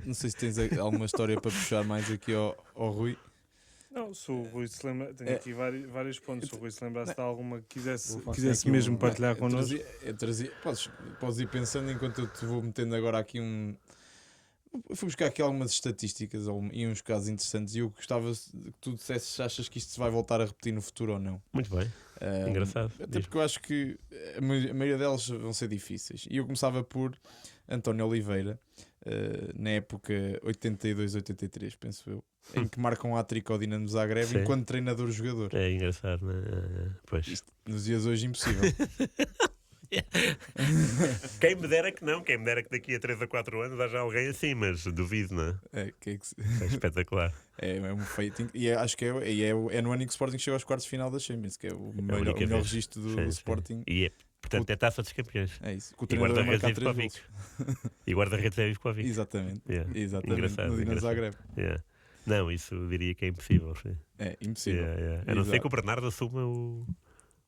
Não sei se tens alguma história para puxar mais aqui ao Rui. Não, se o Rui se lembra, tenho aqui vários pontos. Se o Rui se lembrasse de alguma que Vou fazer quisesse aqui mesmo partilhar connosco. Podes ir pensando enquanto eu te vou metendo agora aqui um. Eu fui buscar aqui algumas estatísticas e uns casos interessantes e eu gostava que tu dissesses se achas que isto se vai voltar a repetir no futuro ou não. Muito bem, engraçado. Até porque eu acho que a maioria delas vão ser difíceis. E eu começava por António Oliveira, na época 82-83, penso eu, em que marca um hat-trick ao Dinamo Zagreb Sim. enquanto treinador-jogador. É engraçado, não é? Pois. Isto nos dias hoje impossível. Quem me dera que não, quem me dera que daqui a 3 a 4 anos haja alguém assim, mas duvido, não é? É espetacular. É um feito. E acho que é no ano em que o Sporting chega aos quartos de final da Champions, que é o melhor registro do Sporting. E portanto, é taça dos campeões. É isso. E guarda-redes é Ivkovic. E guarda-redes é Ivkovic. Exatamente. Yeah. Exatamente. Engraçado, No Dinamo Zagreb. Yeah. Não, isso eu diria que é impossível. Sim. É impossível. A não ser Exato. que o Bernardo assuma o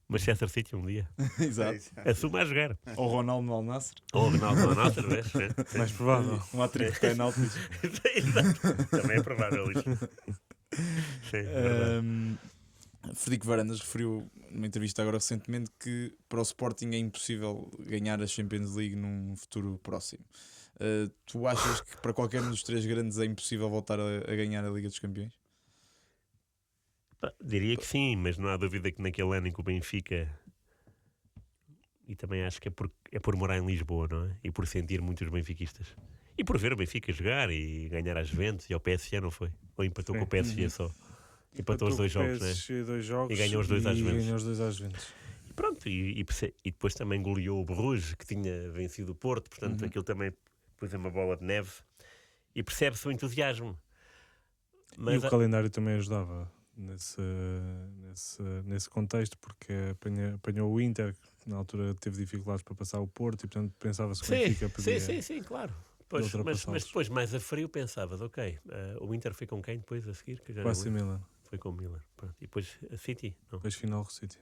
Manchester City um dia. Exato. Assuma a jogar. Ou Ronaldo no Al Nassr. Ou o Ronaldo na nossa, vês? Mais provável. Um hat-trick de penaltis. Exato. Também é provável isso. Sim, é verdade. Frederico Varandas referiu numa entrevista agora recentemente que para o Sporting é impossível ganhar a Champions League num futuro próximo. Tu achas que para qualquer um dos três grandes é impossível voltar a ganhar a Liga dos Campeões? Pá, diria que sim, mas não há dúvida que naquele ano em que o Benfica, e também acho que é por morar em Lisboa, não é? E por sentir muitos benfiquistas. E por ver o Benfica jogar e ganhar às Juventus e ao PSG, não foi? Ou empatou Sim. com o PSG só. Empatou os dois jogos, né? Dois jogos E ganhou os dois às Juventus. ganhou os dois às Juventus. E pronto, e depois também goleou o Bruges, que tinha vencido o Porto, portanto aquilo também pôs uma bola de neve. E percebe-se o entusiasmo. E o calendário também ajudava nesse contexto, porque apanhou o Inter, que na altura teve dificuldades para passar o Porto, e portanto pensava-se que o Benfica podia... Sim, claro. Pois, mas depois, mais a frio, pensavas, ok, o Inter foi com quem depois a seguir? Que já não Quase lembro. Milan. Foi com o Milan. Pronto. E depois a City? Não. Depois final do City.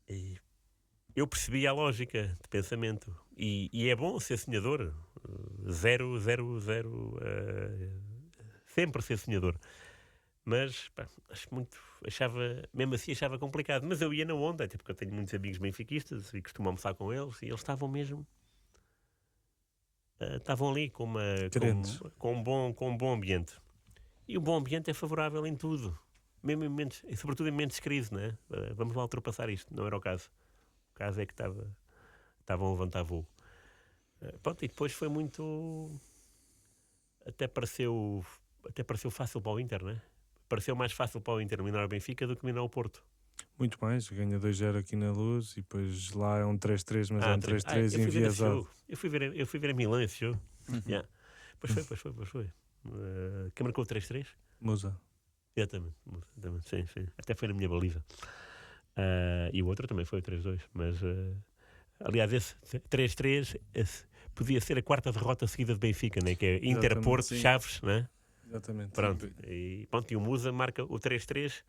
E eu percebi a lógica de pensamento. E é bom ser sonhador. 0, 0, 0. Sempre ser sonhador. Mas pá, mesmo assim achava complicado. Mas eu ia na onda, até porque eu tenho muitos amigos benfiquistas e costumo almoçar com eles, e eles estavam mesmo. Estavam ali com um bom ambiente. E um bom ambiente é favorável em tudo. Mesmo em momentos, e sobretudo em momentos de crise, não é? Vamos lá ultrapassar isto. Não era o caso. O caso é que estavam a levantar voo. Pronto, e depois foi muito... Até pareceu fácil para o Inter, não é? Pareceu mais fácil para o Inter eliminar o Benfica do que eliminar o Porto. Muito mais, ganha 2-0 aqui na Luz, e depois lá é um 3-3, mas é um 3-3 enviesado. Eu fui ver a Milão esse jogo. Yeah. Pois foi. Quem marcou o 3-3? Musa. Exatamente. Sim. Até foi na minha baliza. E o outro também foi o 3-2. Mas, aliás, esse 3-3 podia ser a quarta derrota seguida de Benfica, né? Que é Inter, Porto, Chaves, né? Exatamente. Pronto. E o Musa marca o 3-3,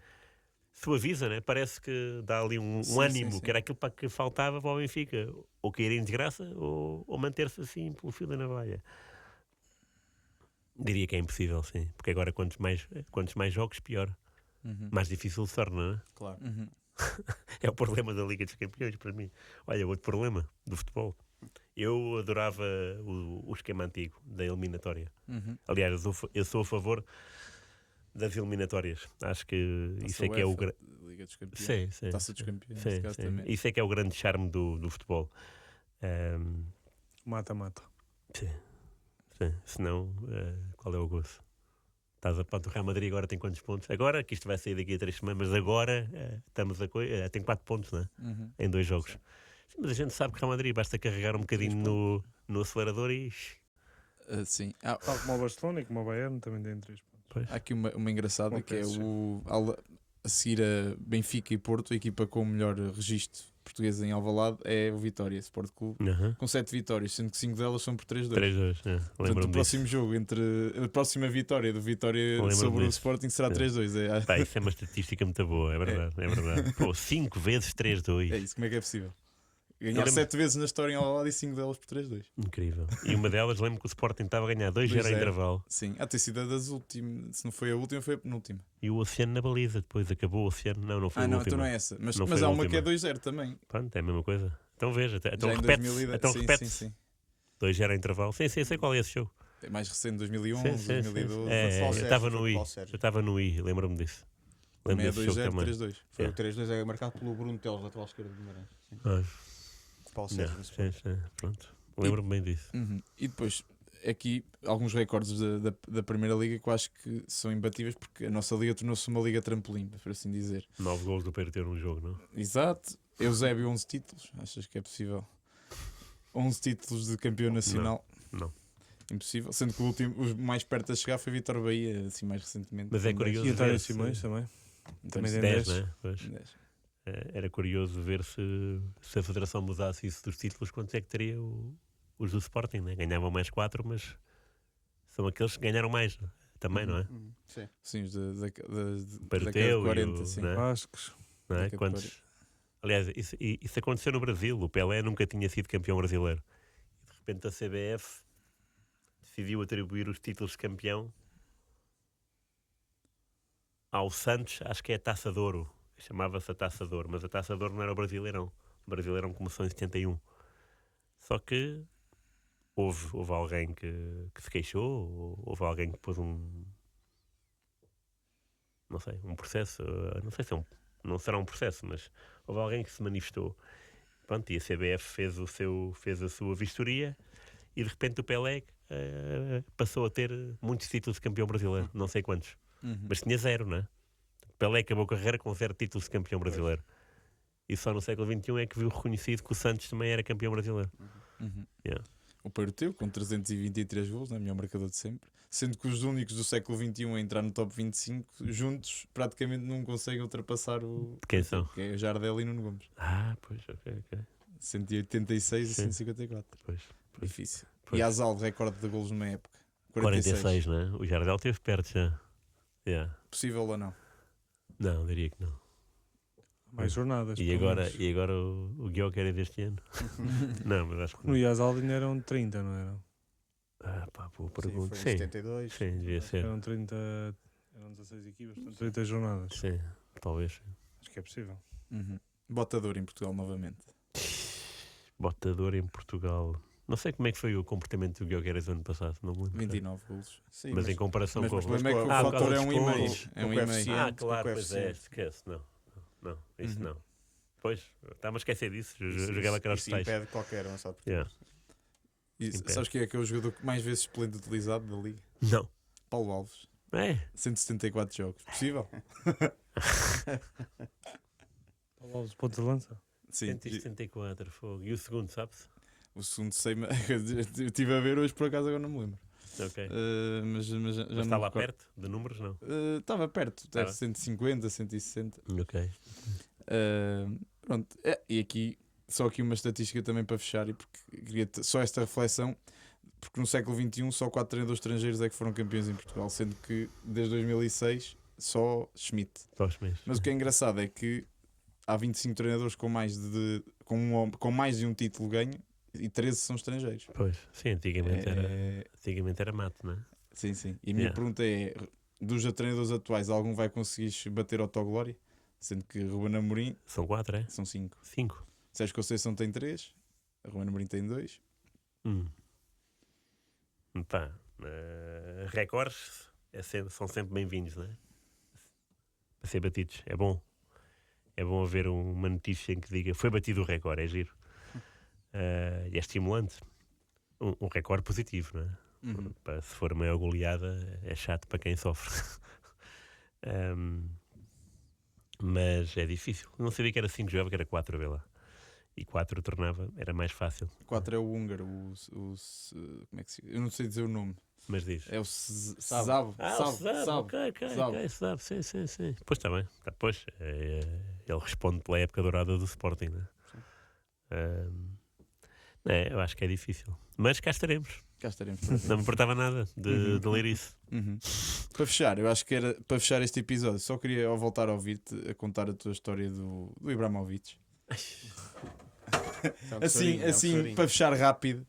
suaviza, né? Parece que dá ali um ânimo, sim. Que era aquilo para que faltava para o Benfica. Ou cair em desgraça, ou manter-se assim pelo fio da navalha. Diria que é impossível, sim. Porque agora quantos mais jogos, pior. Mais difícil se torna, não é? Claro. É o problema da Liga dos Campeões para mim. Olha, outro problema do futebol. Eu adorava o esquema antigo da eliminatória. Aliás, eu sou a favor das eliminatórias. Acho que isso é que é o grande... Liga dos Campeões. Sim. Taça dos Campeões. Sim. Isso é que é o grande charme do futebol. Mata-mata. Sim. Senão, qual é o gozo? O Real Madrid agora tem quantos pontos? Agora, que isto vai sair daqui a 3 semanas, mas agora tem 4 pontos, não é? Em 2 jogos. Sim, mas a gente sabe que o Real Madrid basta carregar um bocadinho no acelerador e... Sim. Tal como o Barcelona e como o Bayern também tem 3 pontos. Há aqui uma engraçada que é a seguir a Benfica e Porto, a equipa com o melhor registro português em Alvalade é o Vitória Sport Clube, com 7 vitórias, sendo que 5 delas são por 3-2. 3-2, Portanto, o próximo jogo a próxima vitória do Vitória sobre o Sporting será 3-2. Pá, isso é uma estatística muito boa, é verdade. Pô, 5 vezes 3-2. É isso, como é que é possível? Ganhar 7 vezes na história em Alvalade e 5 delas por 3-2. Incrível. E uma delas, lembro que o Sporting estava a ganhar 2-0 em intervalo. Sim, há ter sido das últimas. Se não foi a última, foi a penúltima. E o Oceano na baliza, depois acabou o Oceano. Não foi a última. Então não é essa. Mas há uma que é 2-0 também. Pronto, é a mesma coisa. Então veja, então repete. Sim. 2-0 em intervalo. Sim, sei qual é esse jogo. É mais recente, 2011, sim. 2012. Eu estava no I, lembro-me disso. Também é 2-0, 3-2. Foi o 3-2 é marcado pelo Bruno Teles, lateral esquerdo de Guimarães. Paulo Sérgio. Pronto. Lembro-me bem disso. E depois, aqui, alguns recordes da Primeira Liga que eu acho que são imbatíveis, porque a nossa liga tornou-se uma liga trampolim, por assim dizer. 9 golos do Pedro ter um jogo, não? Exato. Eusébio, 11 títulos. Achas que é possível? 11 títulos de campeão nacional? Não. Impossível. Sendo que o mais perto a chegar foi Vitor Bahia, assim mais recentemente. Mas é curioso. E o António Simões também. Também tem 10, 10. né? Era curioso ver se a Federação mudasse isso dos títulos, quantos é que teria os do Sporting, né? Ganhavam mais 4, mas são aqueles que ganharam mais. também, não é? Sim. Sim, os da década de Peruteu 40, e o- sim. não é? Vascos. Não é? Década de Quantos... Aliás, isso aconteceu no Brasil. O Pelé nunca tinha sido campeão brasileiro. De repente a CBF decidiu atribuir os títulos de campeão ao Santos, acho que é a Taça de Ouro. Chamava-se a Taça de Ouro, mas a Taça de Ouro não era o Brasileirão. O Brasileirão começou em 71. Só que houve alguém que se queixou, houve alguém que pôs não sei, um processo, não sei se não será um processo, mas houve alguém que se manifestou. Pronto, e a CBF fez a sua vistoria e de repente o Pelé passou a ter muitos títulos de campeão brasileiro, não sei quantos, mas tinha 0, não é? Pelé acabou a carreira com 0 títulos de campeão brasileiro. E só no século XXI é que viu reconhecido que o Santos também era campeão brasileiro. Yeah. O Peruteu, com 323 gols, é o melhor marcador de sempre. Sendo que os únicos do século XXI a entrar no top 25, juntos, praticamente não conseguem ultrapassar o... Quem são? Que é o Jardel e Nuno Gomes. Pois, ok. 186 e Sim. 154. Pois. Difícil. Pois. E Azal, recorde de golos numa época. 46, não é? O Jardel esteve perto já. Yeah. Possível ou não? Não, diria que não. Mais jornadas. E pelo agora, menos. o Guioca era deste ano? Não, mas acho que No não. Yazaldin eram 30, não eram? Boa Sim, pergunta. foi em Sim, 72. sim, devia ser. Eram 30. Eram 16 equipas, portanto 30 jornadas. Sim, talvez. Acho que é possível. Botador em Portugal novamente. Botador em Portugal. Não sei como é que foi o comportamento do Guioqueiras do ano passado, não me lembro. 29 golos. Sim, Mas em comparação mas- com O problema é que o por causa fator é dos um e meio. pontos, É um com e o meio. coeficiente. claro, com o pois é, coeficiente. esquece, não, isso Uhum. não. Pois, estava a esquecer disso, Isso- jogava isso- aquelas isso tais. impede qualquer um, sabe? Yeah. E Impede. sabes quem é que é o jogador que mais vezes pleno utilizado da Liga? Não, Paulo Alves. é, 174 jogos. Possível? Paulo Alves, ponto de lança. Sim. 174, fogo. E o segundo, sabe-se? O segundo sei, eu estive a ver hoje por acaso, agora não me lembro. Ok. Mas já Mas não está me lá recordo. perto de números, não? Estava perto, Estava. deve 150, 160. Ok. Pronto, e aqui, só aqui uma estatística também para fechar, e porque queria só esta reflexão, porque no século XXI só 4 treinadores estrangeiros é que foram campeões em Portugal, sendo que desde 2006 só Schmidt. Só os meses. Mas o que é engraçado é que há 25 treinadores com mais de um título ganho e 13 são estrangeiros. Pois, sim, antigamente era mato, não é? Sim, sim. E a minha Yeah. pergunta é: dos treinadores atuais, algum vai conseguir bater autoglória? Sendo que Ruben Amorim São 4, é? são 5. 5. Sérgio Conceição tem 3, Ruben Amorim tem 2. Pá, recordes são sempre bem-vindos, não é? Para ser batidos, é bom. É bom haver uma notícia em que diga foi batido o recorde, é giro. E é estimulante. Um recorde positivo, não é? Pá, se for maior goleada, é chato para quem sofre. Mas é difícil. Não sabia que era 5, jogava que era 4, vê lá. E 4 tornava, era mais fácil. 4 é o húngaro, como é que se... Eu não sei dizer o nome. Mas diz. É o Szabo. Ok, Szabo, sim. Pois está bem. Pois, ele responde pela época dourada do Sporting, né? Eu acho que é difícil. Mas cá estaremos. Cá estaremos para ver. Não me importava nada de ler isso. Para fechar, eu acho que era para fechar este episódio, só queria ao voltar a ouvir-te a contar a tua história do Ibrahimovic. Assim, para fechar rápido,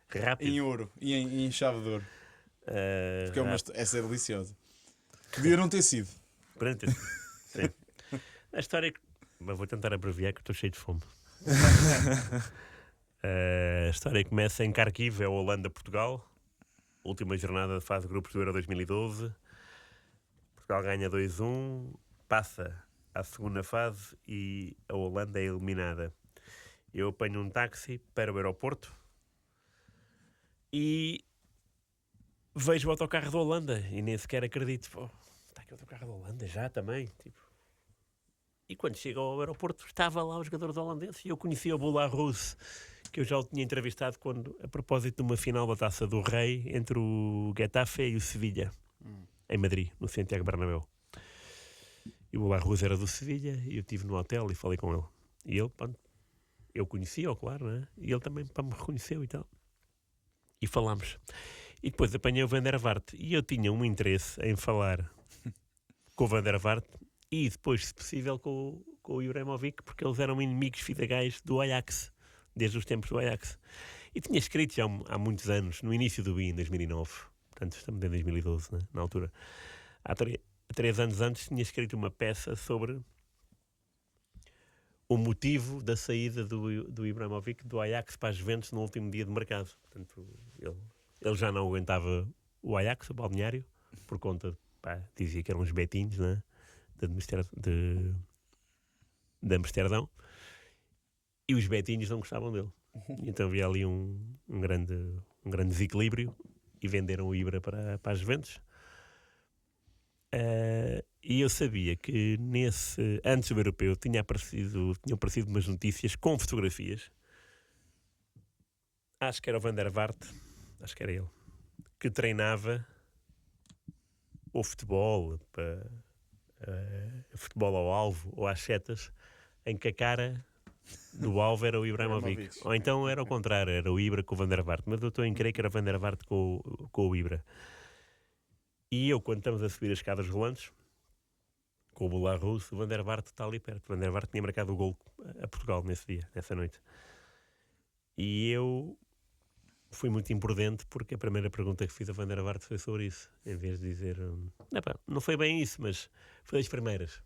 Rápido. em ouro e em chave de ouro. Porque essa é deliciosa. Podia não ter sido. Pronto. Sim. A história. Mas vou tentar abreviar que eu estou cheio de fome. A história começa em Kharkiv, é Holanda-Portugal. Última jornada de fase de grupos do Euro 2012. Portugal ganha 2-1, passa à segunda fase e a Holanda é eliminada. Eu apanho um táxi para o aeroporto e vejo o autocarro da Holanda e nem sequer acredito. Pô, está aqui o autocarro da Holanda já também. Tipo. E quando chego ao aeroporto estava lá o jogador holandês e eu conhecia o Boula Rose, que eu já o tinha entrevistado a propósito de uma final da Taça do Rei entre o Getafe e o Sevilha, em Madrid, no Santiago Bernabéu. E o Boula Rose era do Sevilha e eu estive no hotel e falei com ele. E ele, pronto, eu conhecia-o, claro, né? E ele também me reconheceu e tal. E falámos. E depois apanhei o Van der Vaart. E eu tinha um interesse em falar com o Van der Vaart e depois, se possível, com o Ibrahimovic, porque eles eram inimigos fidagais do Ajax, desde os tempos do Ajax. E tinha escrito já há muitos anos, no início do BI, em 2009. Portanto, estamos em 2012, né? Na altura. Há 3 anos antes tinha escrito uma peça sobre o motivo da saída do Ibrahimovic do Ajax para as Juventus no último dia de mercado. Portanto, ele já não aguentava o Ajax, o balneário, por conta, dizia que eram uns betinhos, né? de Amsterdão, e os betinhos não gostavam dele. Então havia ali um grande desequilíbrio e venderam o Ibra para as Juventus. E eu sabia que antes do europeu tinham aparecido umas notícias com fotografias. Acho que era o Van der Vaart, acho que era ele, que treinava o futebol futebol ao alvo ou às setas, em que a cara do alvo era o Ibrahimovic. Ou então era o contrário, era o Ibra com o Van der Vaart. Mas eu estou em crer que era o Van der Vaart com o Ibra. E eu, quando estamos a subir as escadas rolantes, com o Boulard Russo, o Van der Vaart está ali perto. O Van der Vaart tinha marcado o gol a Portugal nessa noite. E eu fui muito imprudente, porque a primeira pergunta que fiz a Van der Vaart foi sobre isso. Em vez de dizer... não foi bem isso, mas foi das primeiras.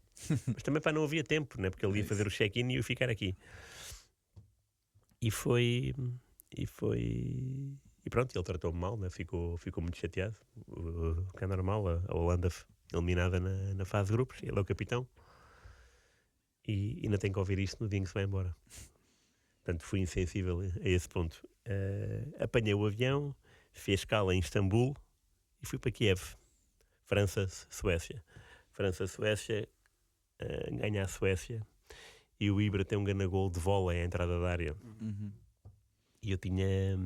Mas também não havia tempo, né? Porque ele ia fazer o check-in e eu ia ficar aqui. E pronto, ele tratou-me mal, né? Ficou muito chateado. O que é normal, a Holanda eliminada na fase de grupos. Ele é o capitão. E ainda tem que ouvir isto no dia em que se vai embora. Portanto, fui insensível a esse ponto. Apanhei o avião, fiz escala em Istambul e fui para Kiev. França-Suécia. França-Suécia, ganha a Suécia, e o Ibra tem um gol de vôlei à entrada da área. E eu tinha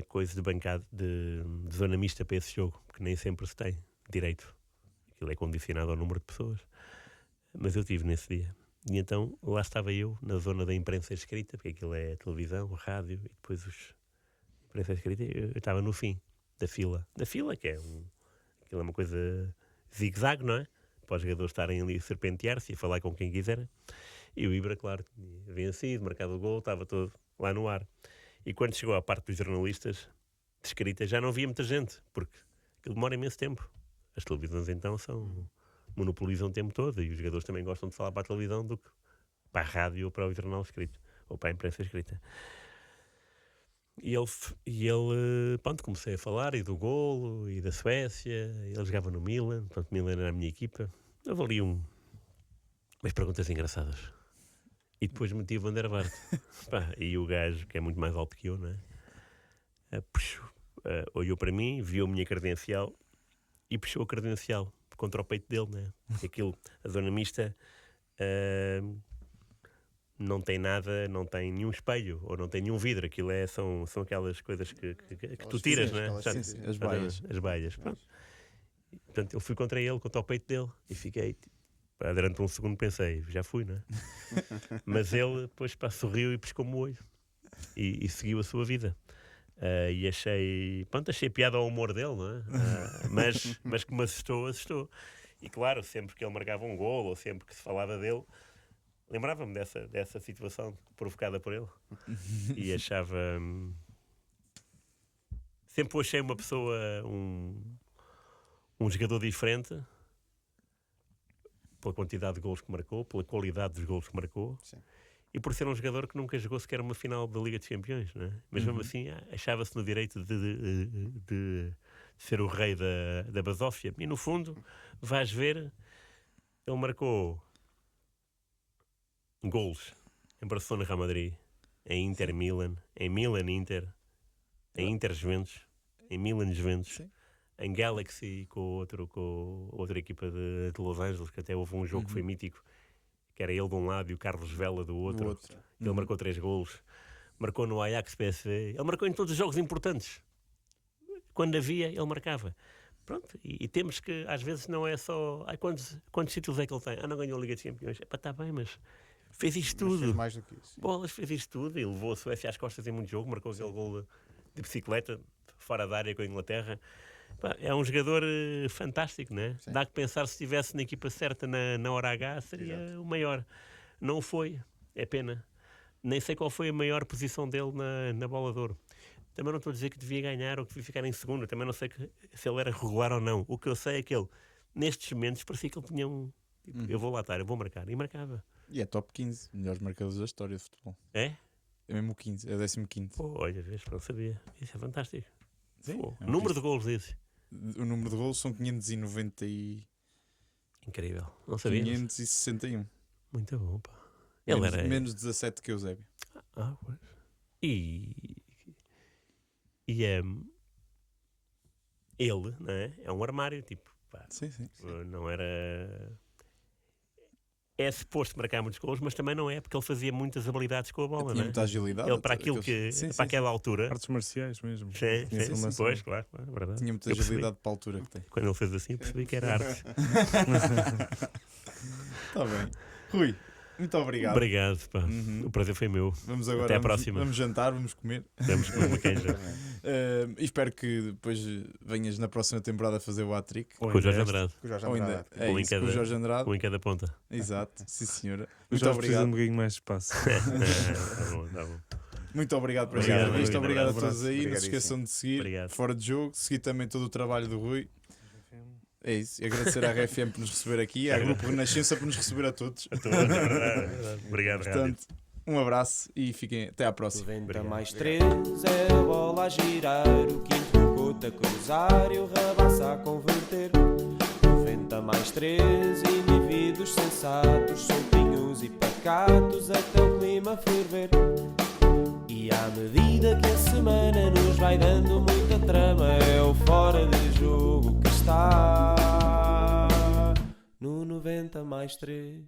coisa de bancada de zona mista para esse jogo, porque nem sempre se tem direito. Aquilo é condicionado ao número de pessoas. Mas eu tive nesse dia. E então lá estava eu, na zona da imprensa escrita, porque aquilo é televisão, rádio, e depois imprensa escrita. Eu estava no fim da fila. Da fila, que aquilo é uma coisa zigue-zague, não é? Para os jogadores estarem ali a serpentear-se e a falar com quem quiser. E o Ibra, claro, tinha vencido, marcado o gol, estava todo lá no ar. E quando chegou à parte dos jornalistas de escrita, já não havia muita gente, porque aquilo demora imenso tempo. As televisões então monopolizam o tempo todo, e os jogadores também gostam de falar para a televisão do que para a rádio ou para o jornal escrito, ou para a imprensa escrita. E ele pronto, comecei a falar e do golo e da Suécia. Ele jogava no Milan, portanto, Milan era a minha equipa. Houve ali umas perguntas engraçadas. E depois meti o Van der Vaart. E o gajo, que é muito mais alto que eu, não é? Olhou para mim, viu a minha credencial e puxou a credencial contra o peito dele, né? Porque a zona mista não tem nada, não tem nenhum espelho ou não tem nenhum vidro. Aquilo são aquelas coisas que tu tiras, né? As baias. As baias. Pronto. Portanto, eu fui contra o peito dele e fiquei. Durante um segundo pensei, já fui, né? Mas ele depois sorriu e piscou-me o olho e seguiu a sua vida. E achei piada ao humor dele, não é? Mas que me assustou. E claro, sempre que ele marcava um golo ou sempre que se falava dele, lembrava-me dessa situação provocada por ele. E achava... Sempre o achei uma pessoa, um jogador diferente, pela quantidade de golos que marcou, pela qualidade dos golos que marcou. Sim. E por ser um jogador que nunca jogou sequer uma final da Liga dos Campeões, não é? Mas mesmo assim achava-se no direito de ser o rei da basófia. E no fundo, vais ver, ele marcou golos em Barcelona, Real Madrid, em Inter Milan, em Milan Inter, em Inter Juventus, em Milan Juventus, em Galaxy com outra equipa de Los Angeles, que até houve um jogo que foi mítico, que era ele de um lado e o Carlos Vela do outro. Ele marcou 3 golos. Marcou no Ajax PSV. Ele marcou em todos os jogos importantes. Quando havia, ele marcava. Pronto, e temos que, às vezes, não é só... Quantos títulos é que ele tem? Não ganhou a Liga dos Campeões. Está bem, mas fez isto tudo. Fez mais do que isso. Bolas, fez isto tudo. E levou a Suécia às costas em muito jogo. Marcou aquele gol de bicicleta. fora da área com a Inglaterra. Pá, é um jogador fantástico, né? Sim. Dá que pensar, se estivesse na equipa certa na hora H, seria o maior. Não foi, é pena. Nem sei qual foi a maior posição dele na bola de ouro. Também não estou a dizer que devia ganhar ou que devia ficar em segundo. Também não sei se ele era regular ou não. O que eu sei é que ele, nestes momentos, parecia que ele tinha um... Tipo, eu vou lá estar, eu vou marcar. E marcava. E é top 15, melhores marcadores da história de futebol. É? É mesmo o 15, é o 15º. Pô, olha, vês, não sabia. Isso é fantástico. Sim, Pô, é um número de golos desses. O número de golos são 590 e... Incrível. Não sabia. 561. Muito bom, pá. Ele Menos, era... menos 17 que o Eusébio. Pois. E ele, não é? É um armário, tipo, pá, Sim. não era... É suposto marcar muitos golos, mas também não é, porque ele fazia muitas habilidades com a bola, Tinha não é? muita agilidade. Ele, para aquilo que... Sim, para aquela altura... Artes marciais mesmo. Sim, Tinha formação. pois, claro, verdade. Tinha muita Eu percebi. agilidade para a altura que tem. Quando ele fez assim, eu percebi que era arte. Está bem. Rui, muito obrigado. Obrigado, pá. Uhum. O prazer foi meu. Vamos agora, Até à próxima. Vamos jantar, vamos comer. Vamos com uma queijo. E espero que depois venhas na próxima temporada fazer o hat-trick. Ou Com o Jorge ainda Andrade. Que o Jorge Ou Andrade. ainda, é Um em isso, com o cada- Jorge Andrade. Um em cada ponta. Exato, sim senhora. O Muito Jorge precisa de um obrigado. bocadinho mais de espaço. Tá bom. Muito obrigado por Obrigado, esta vista. obrigado. Obrigado a todos aí. Não se Obrigadíssimo. esqueçam de seguir Obrigado. Fora de Jogo. Seguir também todo o trabalho do Rui. É isso. E agradecer à RFM por nos receber aqui. À Grupo Renascença por nos receber a todos. Obrigado, Rádio. Portanto, um abraço e fiquem até à próxima. 90 mais 3 é a bola a girar, o quinto o Couto a cruzar e o Rabassa a converter. 90 mais 3 indivíduos sensatos, soltinhos e pacatos até o clima ferver. E à medida que a semana nos vai dando muita trama, é o fora de jogo que está no 90 mais 3.